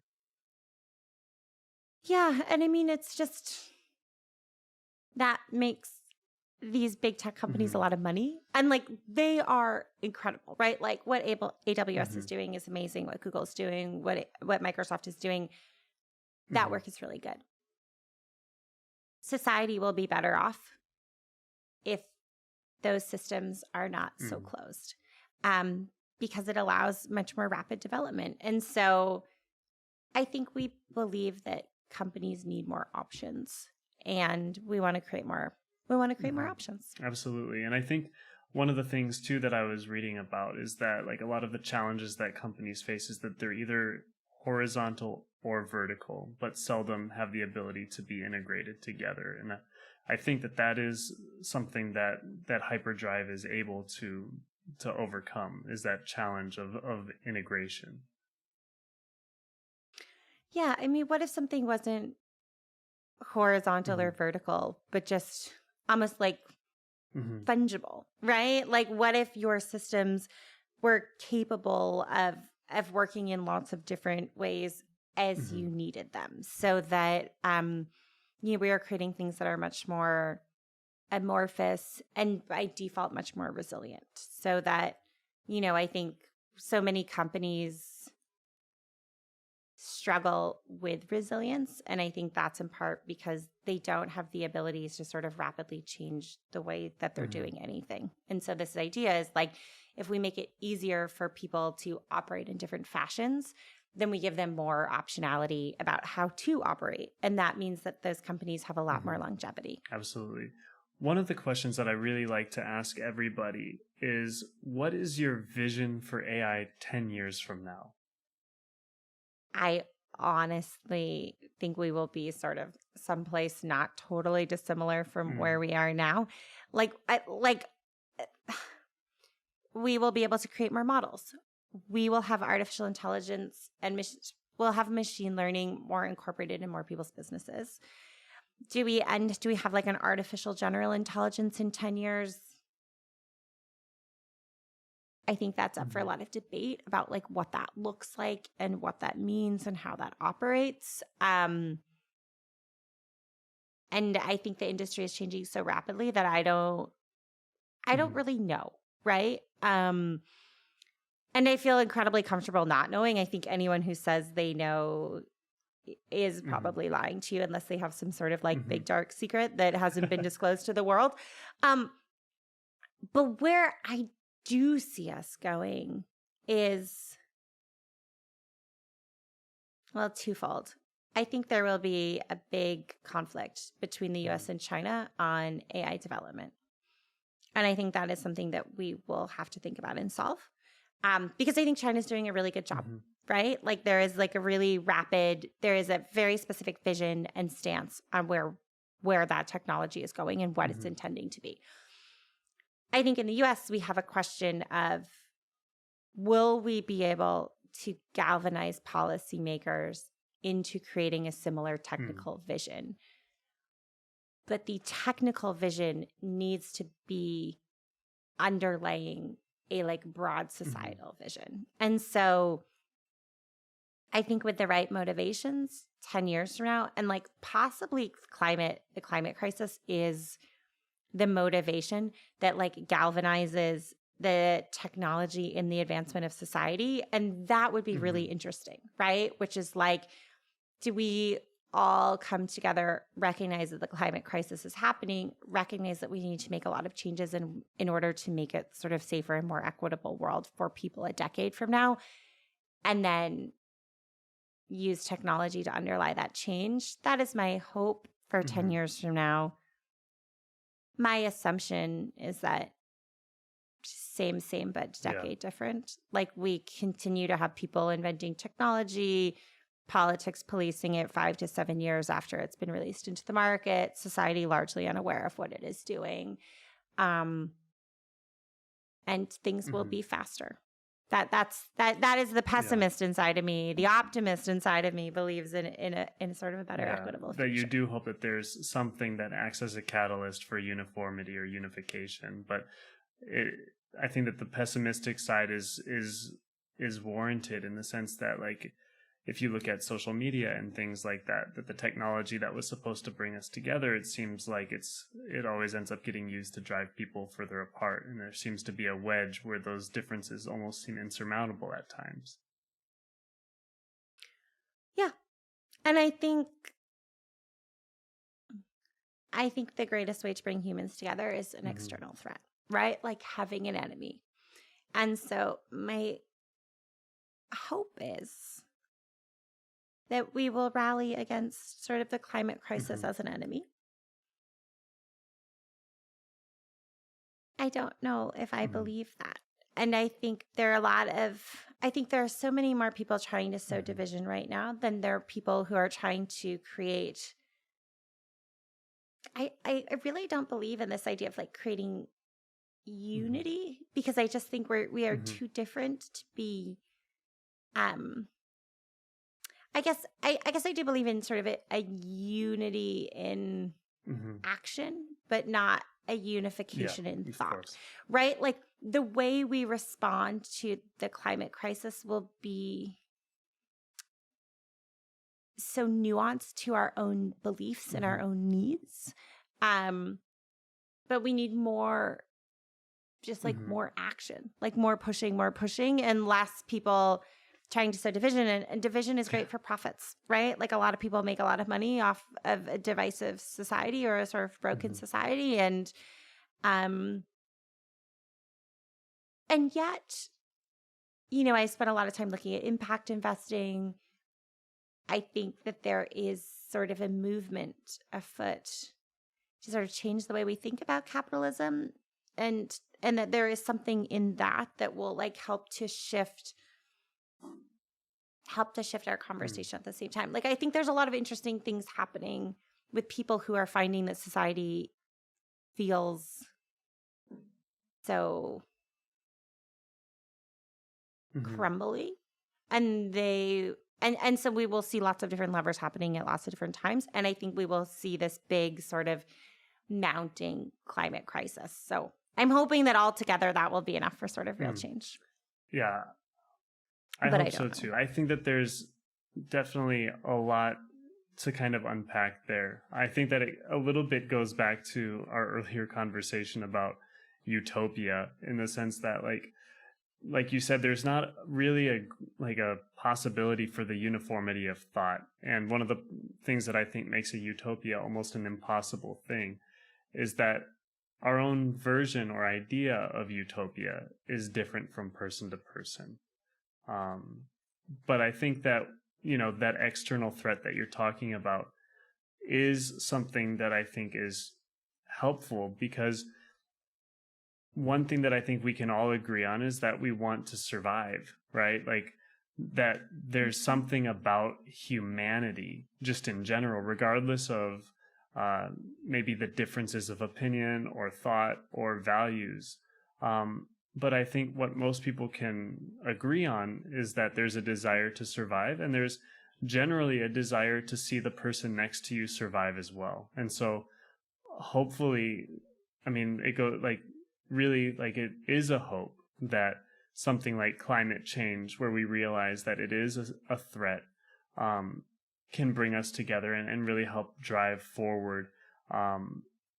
Yeah. And I mean, it's just that makes these big tech companies a lot of money. And like they are incredible, right? Like what AWS is doing is amazing. What Google's doing, what Microsoft is doing, that work is really good. Society will be better off if those systems are not so closed, because it allows much more rapid development. And so I think we believe that companies need more options, and we want to create more. We want to create more options. Absolutely. And I think one of the things too that I was reading about is that like a lot of the challenges that companies face is that they're either horizontal or vertical, but seldom have the ability to be integrated together. And I think that is something that Hyperdrive is able to overcome, is that challenge of integration. Yeah. I mean, what if something wasn't horizontal or vertical, but just almost like fungible, right? Like what if your systems were capable of working in lots of different ways as you needed them, so that we are creating things that are much more amorphous and by default much more resilient, so that I think so many companies struggle with resilience. And I think that's in part because they don't have the abilities to sort of rapidly change the way that they're doing anything. And so this idea is like, if we make it easier for people to operate in different fashions, then we give them more optionality about how to operate. And that means that those companies have a lot more longevity. Absolutely. One of the questions that I really like to ask everybody is, what is your vision for AI 10 years from now? I honestly think we will be sort of someplace not totally dissimilar from where we are now. We will be able to create more models. We will have artificial intelligence and we'll have machine learning more incorporated in more people's businesses. Do we have like an artificial general intelligence in 10 years? I think that's up for a lot of debate about like what that looks like and what that means and how that operates. And I think the industry is changing so rapidly that I don't really know, right? And I feel incredibly comfortable not knowing. I think anyone who says they know is probably lying to you unless they have some sort of like big dark secret that hasn't been disclosed to the world. But where I do see us going is, well, twofold. I think there will be a big conflict between the US and China on AI development. And I think that is something that we will have to think about and solve. Because I think China's doing a really good job, right? Like there is like a very specific vision and stance on where that technology is going and what it's intending to be. I think in the US, we have a question of, will we be able to galvanize policymakers into creating a similar technical vision? But the technical vision needs to be underlying a like broad societal vision. And so I think with the right motivations 10 years from now, and like possibly the climate crisis is the motivation that like galvanizes the technology in the advancement of society. And that would be really interesting, right? Which is like, do we all come together, recognize that the climate crisis is happening, recognize that we need to make a lot of changes in order to make it sort of safer and more equitable world for people a decade from now, and then use technology to underlie that change? That is my hope for 10 years from now. My assumption is that same, but decade different. Like we continue to have people inventing technology, politics policing it 5 to 7 years after it's been released into the market, society largely unaware of what it is doing. And things will be faster. That is the pessimist inside of me. The optimist inside of me believes in sort of a better equitable future. That you do hope that there's something that acts as a catalyst for uniformity or unification. But I think that the pessimistic side is warranted in the sense that, like, if you look at social media and things like that, that the technology that was supposed to bring us together, it seems like it always ends up getting used to drive people further apart. And there seems to be a wedge where those differences almost seem insurmountable at times. Yeah. And I think the greatest way to bring humans together is an external threat, right? Like having an enemy. And so my hope is that we will rally against sort of the climate crisis as an enemy. I don't know if I believe that. And I think there are so many more people trying to sow division right now than there are people who are trying to create. I really don't believe in this idea of like creating unity, because I just think we are too different to be I guess I do believe in sort of a unity in action, but not a unification in thought, right? Like the way we respond to the climate crisis will be so nuanced to our own beliefs and our own needs. But we need more, just like more action, like more pushing and less people trying to sow division, and division is great for profits, right? Like a lot of people make a lot of money off of a divisive society or a sort of broken society. And yet, I spent a lot of time looking at impact investing. I think that there is sort of a movement afoot to sort of change the way we think about capitalism, and that there is something in that will like help to shift our conversation at the same time. Like, I think there's a lot of interesting things happening with people who are finding that society feels so crumbly, and so we will see lots of different levers happening at lots of different times, and I think we will see this big sort of mounting climate crisis. So I'm hoping that altogether that will be enough for sort of real change. Yeah, I hope so too. I think that there's definitely a lot to kind of unpack there. I think that it a little bit goes back to our earlier conversation about utopia, in the sense that like you said, there's not really a possibility for the uniformity of thought. And one of the things that I think makes a utopia almost an impossible thing is that our own version or idea of utopia is different from person to person. But I think that, that external threat that you're talking about is something that I think is helpful, because one thing that I think we can all agree on is that we want to survive, right? Like, that there's something about humanity just in general, regardless of maybe the differences of opinion or thought or values. But I think what most people can agree on is that there's a desire to survive, and there's generally a desire to see the person next to you survive as well. And so hopefully, I mean, it goes like, really, like, it is a hope that something like climate change, where we realize that it is a threat, can bring us together and really help drive forward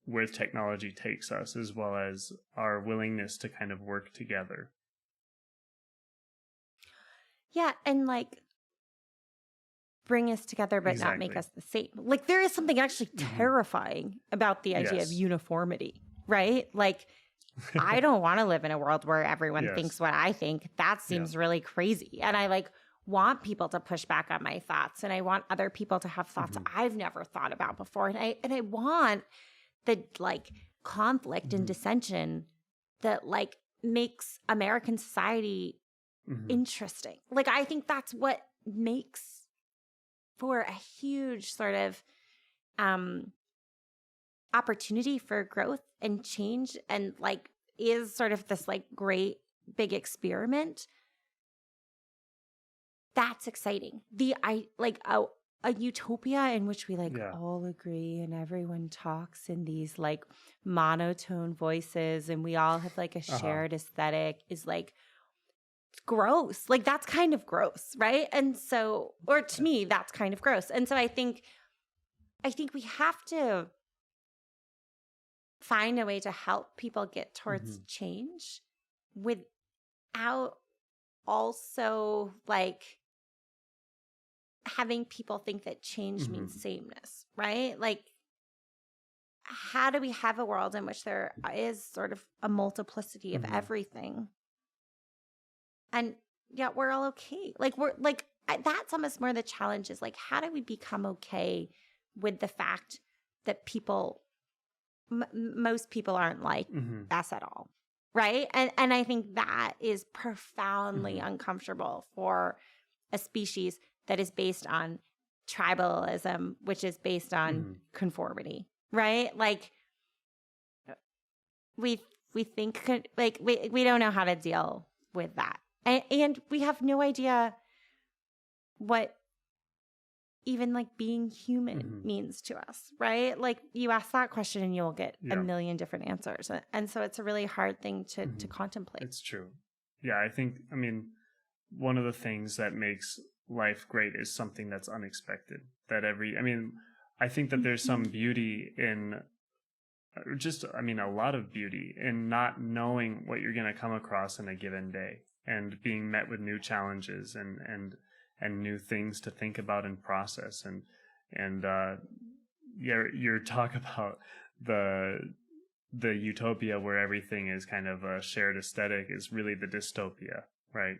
where technology takes us, as well as our willingness to kind of work together. Yeah, and like bring us together, but not make us the same. Like, there is something actually terrifying about the idea of uniformity, right? Like, I don't want to live in a world where everyone thinks what I think. That seems really crazy. And I like want people to push back on my thoughts, and I want other people to have thoughts I've never thought about before. And I want the like conflict and dissension that like makes American society interesting. Like, I think that's what makes for a huge sort of opportunity for growth and change, and like is sort of this like great big experiment. That's exciting. A utopia in which we like all agree and everyone talks in these like monotone voices and we all have like a shared aesthetic is like gross. Like, that's kind of gross, right? And so, or to me, that's kind of gross. And so I think we have to find a way to help people get towards change without also like having people think that change means sameness, right? Like, how do we have a world in which there is sort of a multiplicity of everything, and yet we're all okay? Like, we're like, that's almost more the challenge, is like, how do we become okay with the fact that people, most people aren't like us at all, right? And I think that is profoundly uncomfortable for a species that is based on tribalism, which is based on conformity, right? Like, we think like we don't know how to deal with that, and we have no idea what even like being human means to us, right? Like, you ask that question and you'll get a million different answers, and so it's a really hard thing to contemplate. It's true. Yeah, I mean, one of the things that makes life great is something that's unexpected. I think that there's some beauty in a lot of beauty in not knowing what you're going to come across in a given day, and being met with new challenges and new things to think about and process. And your talk about the utopia where everything is kind of a shared aesthetic is really the dystopia, right?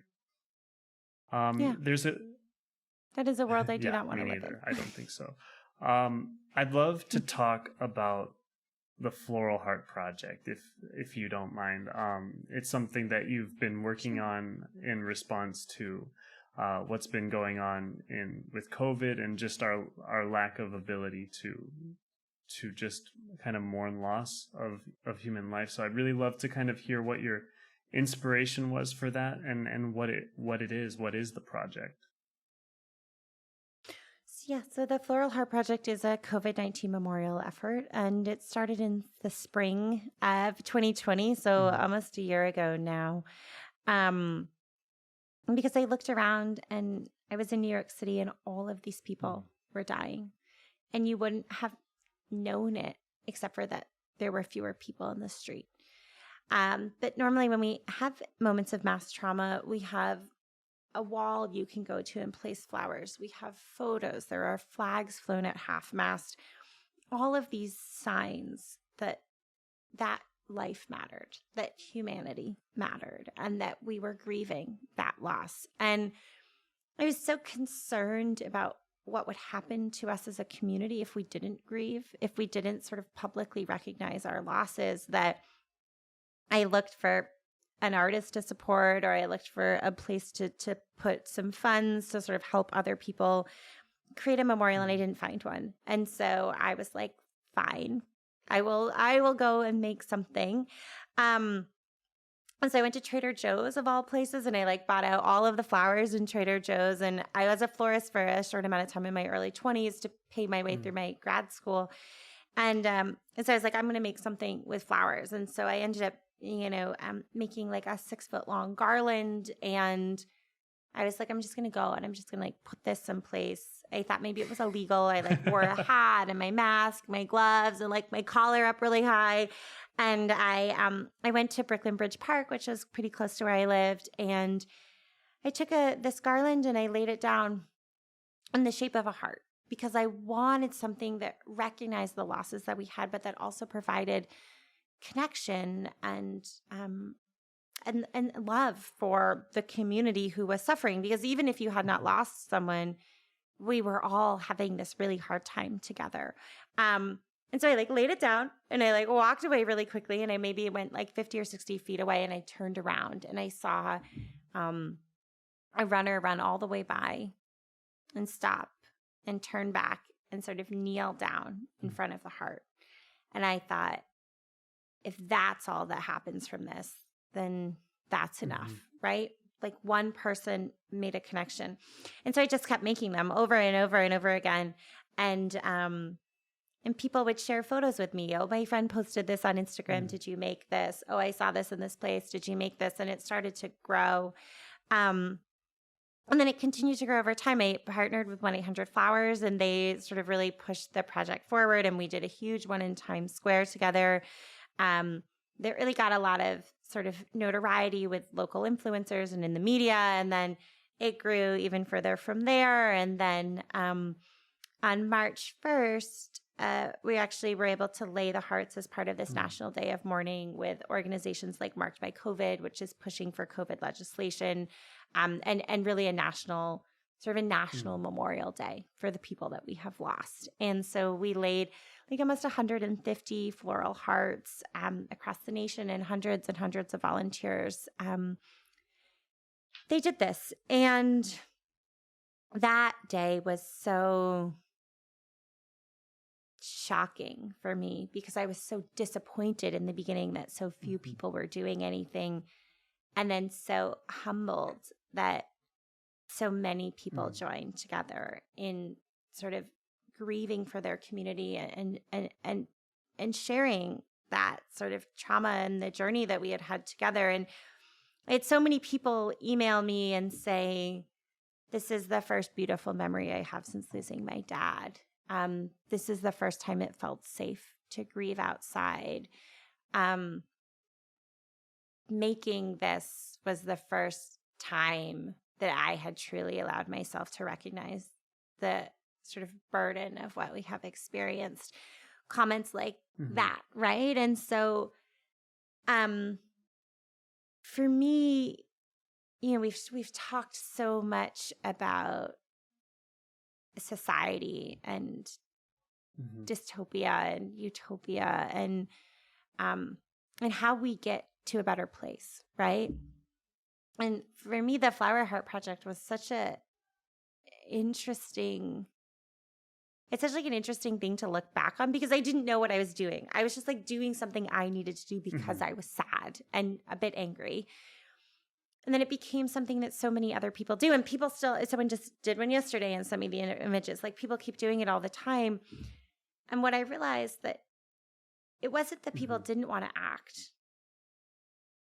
That is a world I do not want to live in. I don't think so. I'd love to talk about the Floral Heart Project, if you don't mind. It's something that you've been working on in response to what's been going on with COVID and just our lack of ability to just kind of mourn loss of human life. So I'd really love to kind of hear what your inspiration was for that and what it is. What is the project? Yeah, so the Floral Heart Project is a COVID-19 memorial effort, and it started in the spring of 2020, so almost a year ago now. Because I looked around and I was in New York City and all of these people were dying, and you wouldn't have known it except for that there were fewer people in the street. But normally when we have moments of mass trauma, we have a wall you can go to and place flowers. We have photos. There are flags flown at half-mast. All of these signs that life mattered, that humanity mattered, and that we were grieving that loss. And I was so concerned about what would happen to us as a community if we didn't grieve, if we didn't sort of publicly recognize our losses, that I looked for an artist to support, or I looked for a place to put some funds to sort of help other people create a memorial, and I didn't find one. And so I was like, fine, I will go and make something. And so I went to Trader Joe's of all places, and I like bought out all of the flowers in Trader Joe's. And I was a florist for a short amount of time in my early 20s to pay my way through my grad school. And so I was like, I'm going to make something with flowers. And so I ended up making like a 6-foot-long garland, and I was like, I'm just going to go and I'm just going to like put this someplace. I thought maybe it was illegal. I like wore a hat and my mask, my gloves, and like my collar up really high. And I went to Brooklyn Bridge Park, which was pretty close to where I lived. And I took this garland and I laid it down in the shape of a heart, because I wanted something that recognized the losses that we had, but that also provided connection and love for the community who was suffering. Because even if you had not lost someone, we were all having this really hard time together. And so I like laid it down and I like walked away really quickly, and I maybe went like 50 or 60 feet away, and I turned around and I saw a runner run all the way by and stop and turn back and sort of kneel down in front of the heart. And I thought, if that's all that happens from this, then that's enough, right? Like one person made a connection. And so I just kept making them over and over and over again. And people would share photos with me. Oh, my friend posted this on Instagram. Did you make this? Oh, I saw this in this place. Did you make this? And it started to grow. And then it continued to grow over time. I partnered with 1-800-Flowers, and they sort of really pushed the project forward. And we did a huge one in Times Square together. That really got a lot of sort of notoriety with local influencers and in the media. And then it grew even further from there. And then on March 1st, we actually were able to lay the hearts as part of this National Day of Mourning with organizations like Marked by COVID, which is pushing for COVID legislation, and really a national Memorial Day for the people that we have lost. And so we laid like almost 150 floral hearts across the nation, and hundreds of volunteers. They did this. And that day was so shocking for me, because I was so disappointed in the beginning that so few people were doing anything, and then so humbled that so many people joined together in sort of grieving for their community and sharing that sort of trauma and the journey that we had together. And I had so many people email me and say, this is the first beautiful memory I have since losing my dad. This is the first time it felt safe to grieve outside. Making this was the first time that I had truly allowed myself to recognize the sort of burden of what we have experienced. Comments like that, right? And so for me, we've talked so much about society and dystopia and utopia and how we get to a better place, right? And for me, the Floral Heart Project was such a interesting, it's such like an interesting thing to look back on because I didn't know what I was doing. I was just like doing something I needed to do because I was sad and a bit angry. And then it became something that so many other people do. And people still, someone just did one yesterday and sent me the images. Like people keep doing it all the time. And what I realized that it wasn't that people didn't want to act.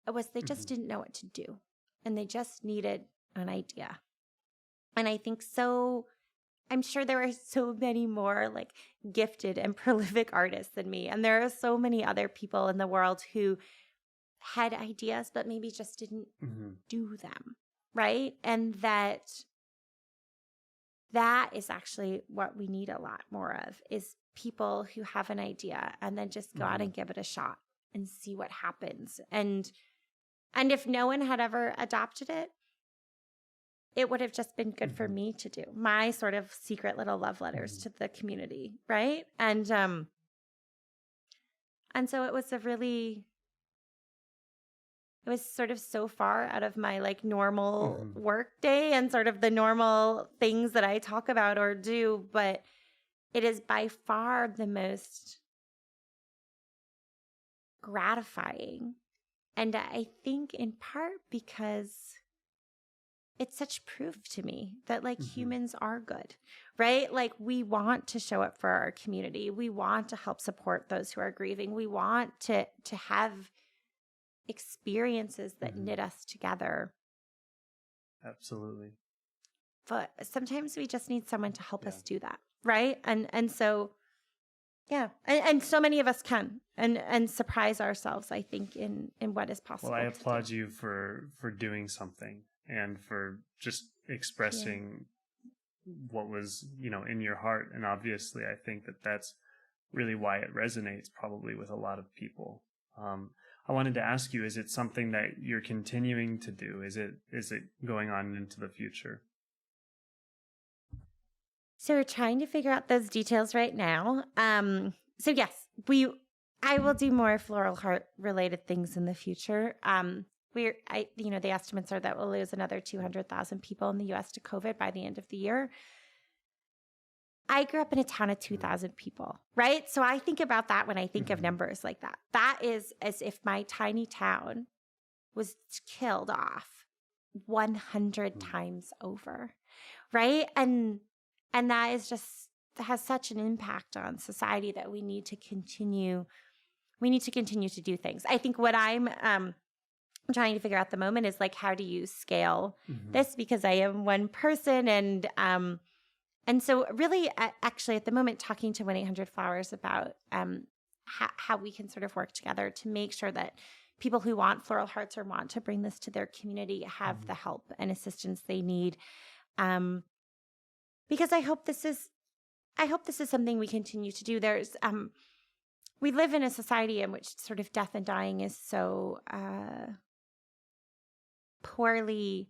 It was they just didn't know what to do. And they just needed an idea. And I think so, I'm sure there are so many more like gifted and prolific artists than me. And there are so many other people in the world who had ideas, but maybe just didn't do them, right? And that is actually what we need a lot more of is people who have an idea and then just go out and give it a shot and see what happens. And if no one had ever adopted it, it would have just been good for me to do my sort of secret little love letters to the community, right? And so it was it was sort of so far out of my like normal work day and sort of the normal things that I talk about or do, but it is by far the most gratifying. And I think in part because it's such proof to me that like humans are good, right? Like we want to show up for our community. We want to help support those who are grieving. We want to have experiences that knit us together. Absolutely. But sometimes we just need someone to help us do that, right? And so, yeah. And so many of us can and surprise ourselves, I think, in what is possible. Well, I applaud you for doing something and for just expressing what was, in your heart. And obviously, I think that that's really why it resonates probably with a lot of people. I wanted to ask you, is it something that you're continuing to do? Is it going on into the future? So we're trying to figure out those details right now. So yes, I will do more Floral Heart related things in the future. The estimates are that we'll lose another 200,000 people in the U.S. to COVID by the end of the year. I grew up in a town of 2,000 people, right? So I think about that when I think of numbers like that. That is as if my tiny town was killed off 100 times over, right? And that is just has such an impact on society that we need to continue to do things. I think what I'm trying to figure out at the moment is like, how do you scale this? Because I am one person and so really, actually, at the moment, talking to 1-800-Flowers about how we can sort of work together to make sure that people who want floral hearts or want to bring this to their community have the help and assistance they need. Because I hope this is something we continue to do. There's we live in a society in which sort of death and dying is so poorly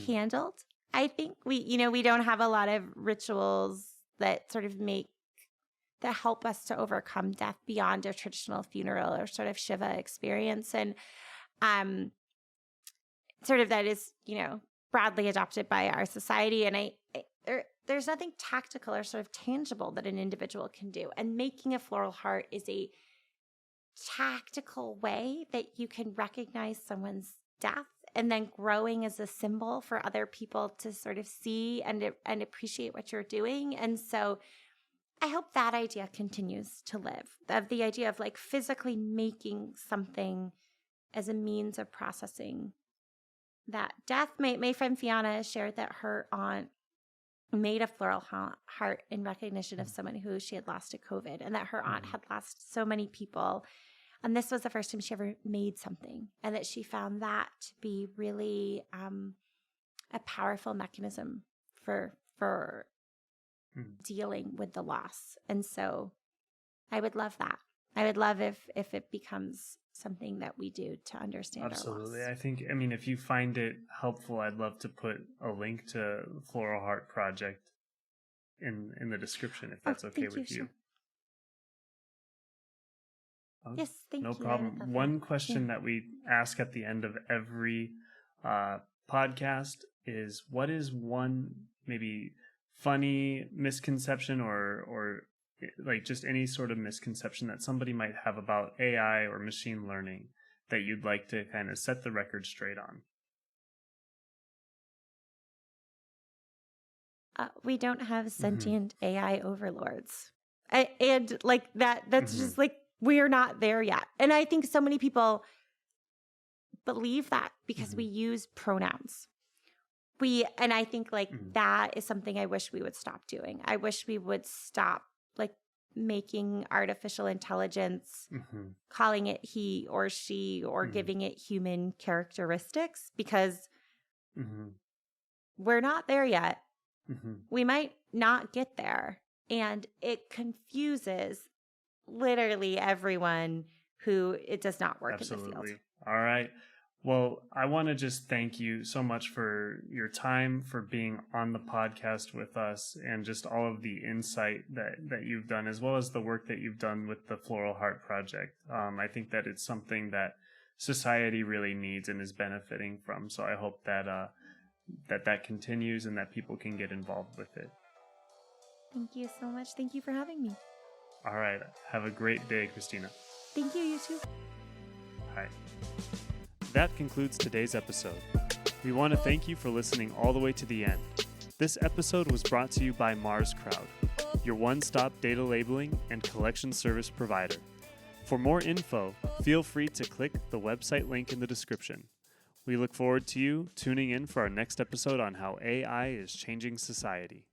handled. I think we don't have a lot of rituals that sort of that help us to overcome death beyond a traditional funeral or sort of Shiva experience. And sort of that is, broadly adopted by our society. And there's nothing tactical or sort of tangible that an individual can do. And making a floral heart is a tactical way that you can recognize someone's death and then growing as a symbol for other people to sort of see and appreciate what you're doing. And so I hope that idea continues to live, of the idea of like physically making something as a means of processing that death. My friend Fiona shared that her aunt made a floral heart in recognition of someone who she had lost to COVID, and that her aunt had lost so many people. And this was the first time she ever made something, and that she found that to be really a powerful mechanism for dealing with the loss. And so I would love that. I would love if it becomes something that we do to understand Absolutely. our loss. I think, if you find it helpful, I'd love to put a link to Floral Heart Project in the description, if that's okay with you. Sure. Yes, thank no you. problem. One question that we ask at the end of every podcast is, what is one maybe funny misconception or like just any sort of misconception that somebody might have about AI or machine learning that you'd like to kind of set the record straight on? We don't have sentient AI overlords. And like that's just like, we're not there yet. And I think so many people believe that because we use pronouns. And I think like that is something I wish we would stop doing. I wish we would stop like making artificial intelligence, calling it he or she, or giving it human characteristics, because we're not there yet. We might not get there. And it confuses literally everyone who it does not work in the field. All right. Well, I want to just thank you so much for your time, for being on the podcast with us, and just all of the insight that you've done, as well as the work that you've done with the Floral Heart Project. I think that it's something that society really needs and is benefiting from. So I hope that that continues and that people can get involved with it. Thank you so much. Thank you for having me. All right. Have a great day, Kristina. Thank you. You too. Hi. That concludes today's episode. We want to thank you for listening all the way to the end. This episode was brought to you by MarsCrowd, your one-stop data labeling and collection service provider. For more info, feel free to click the website link in the description. We look forward to you tuning in for our next episode on how AI is changing society.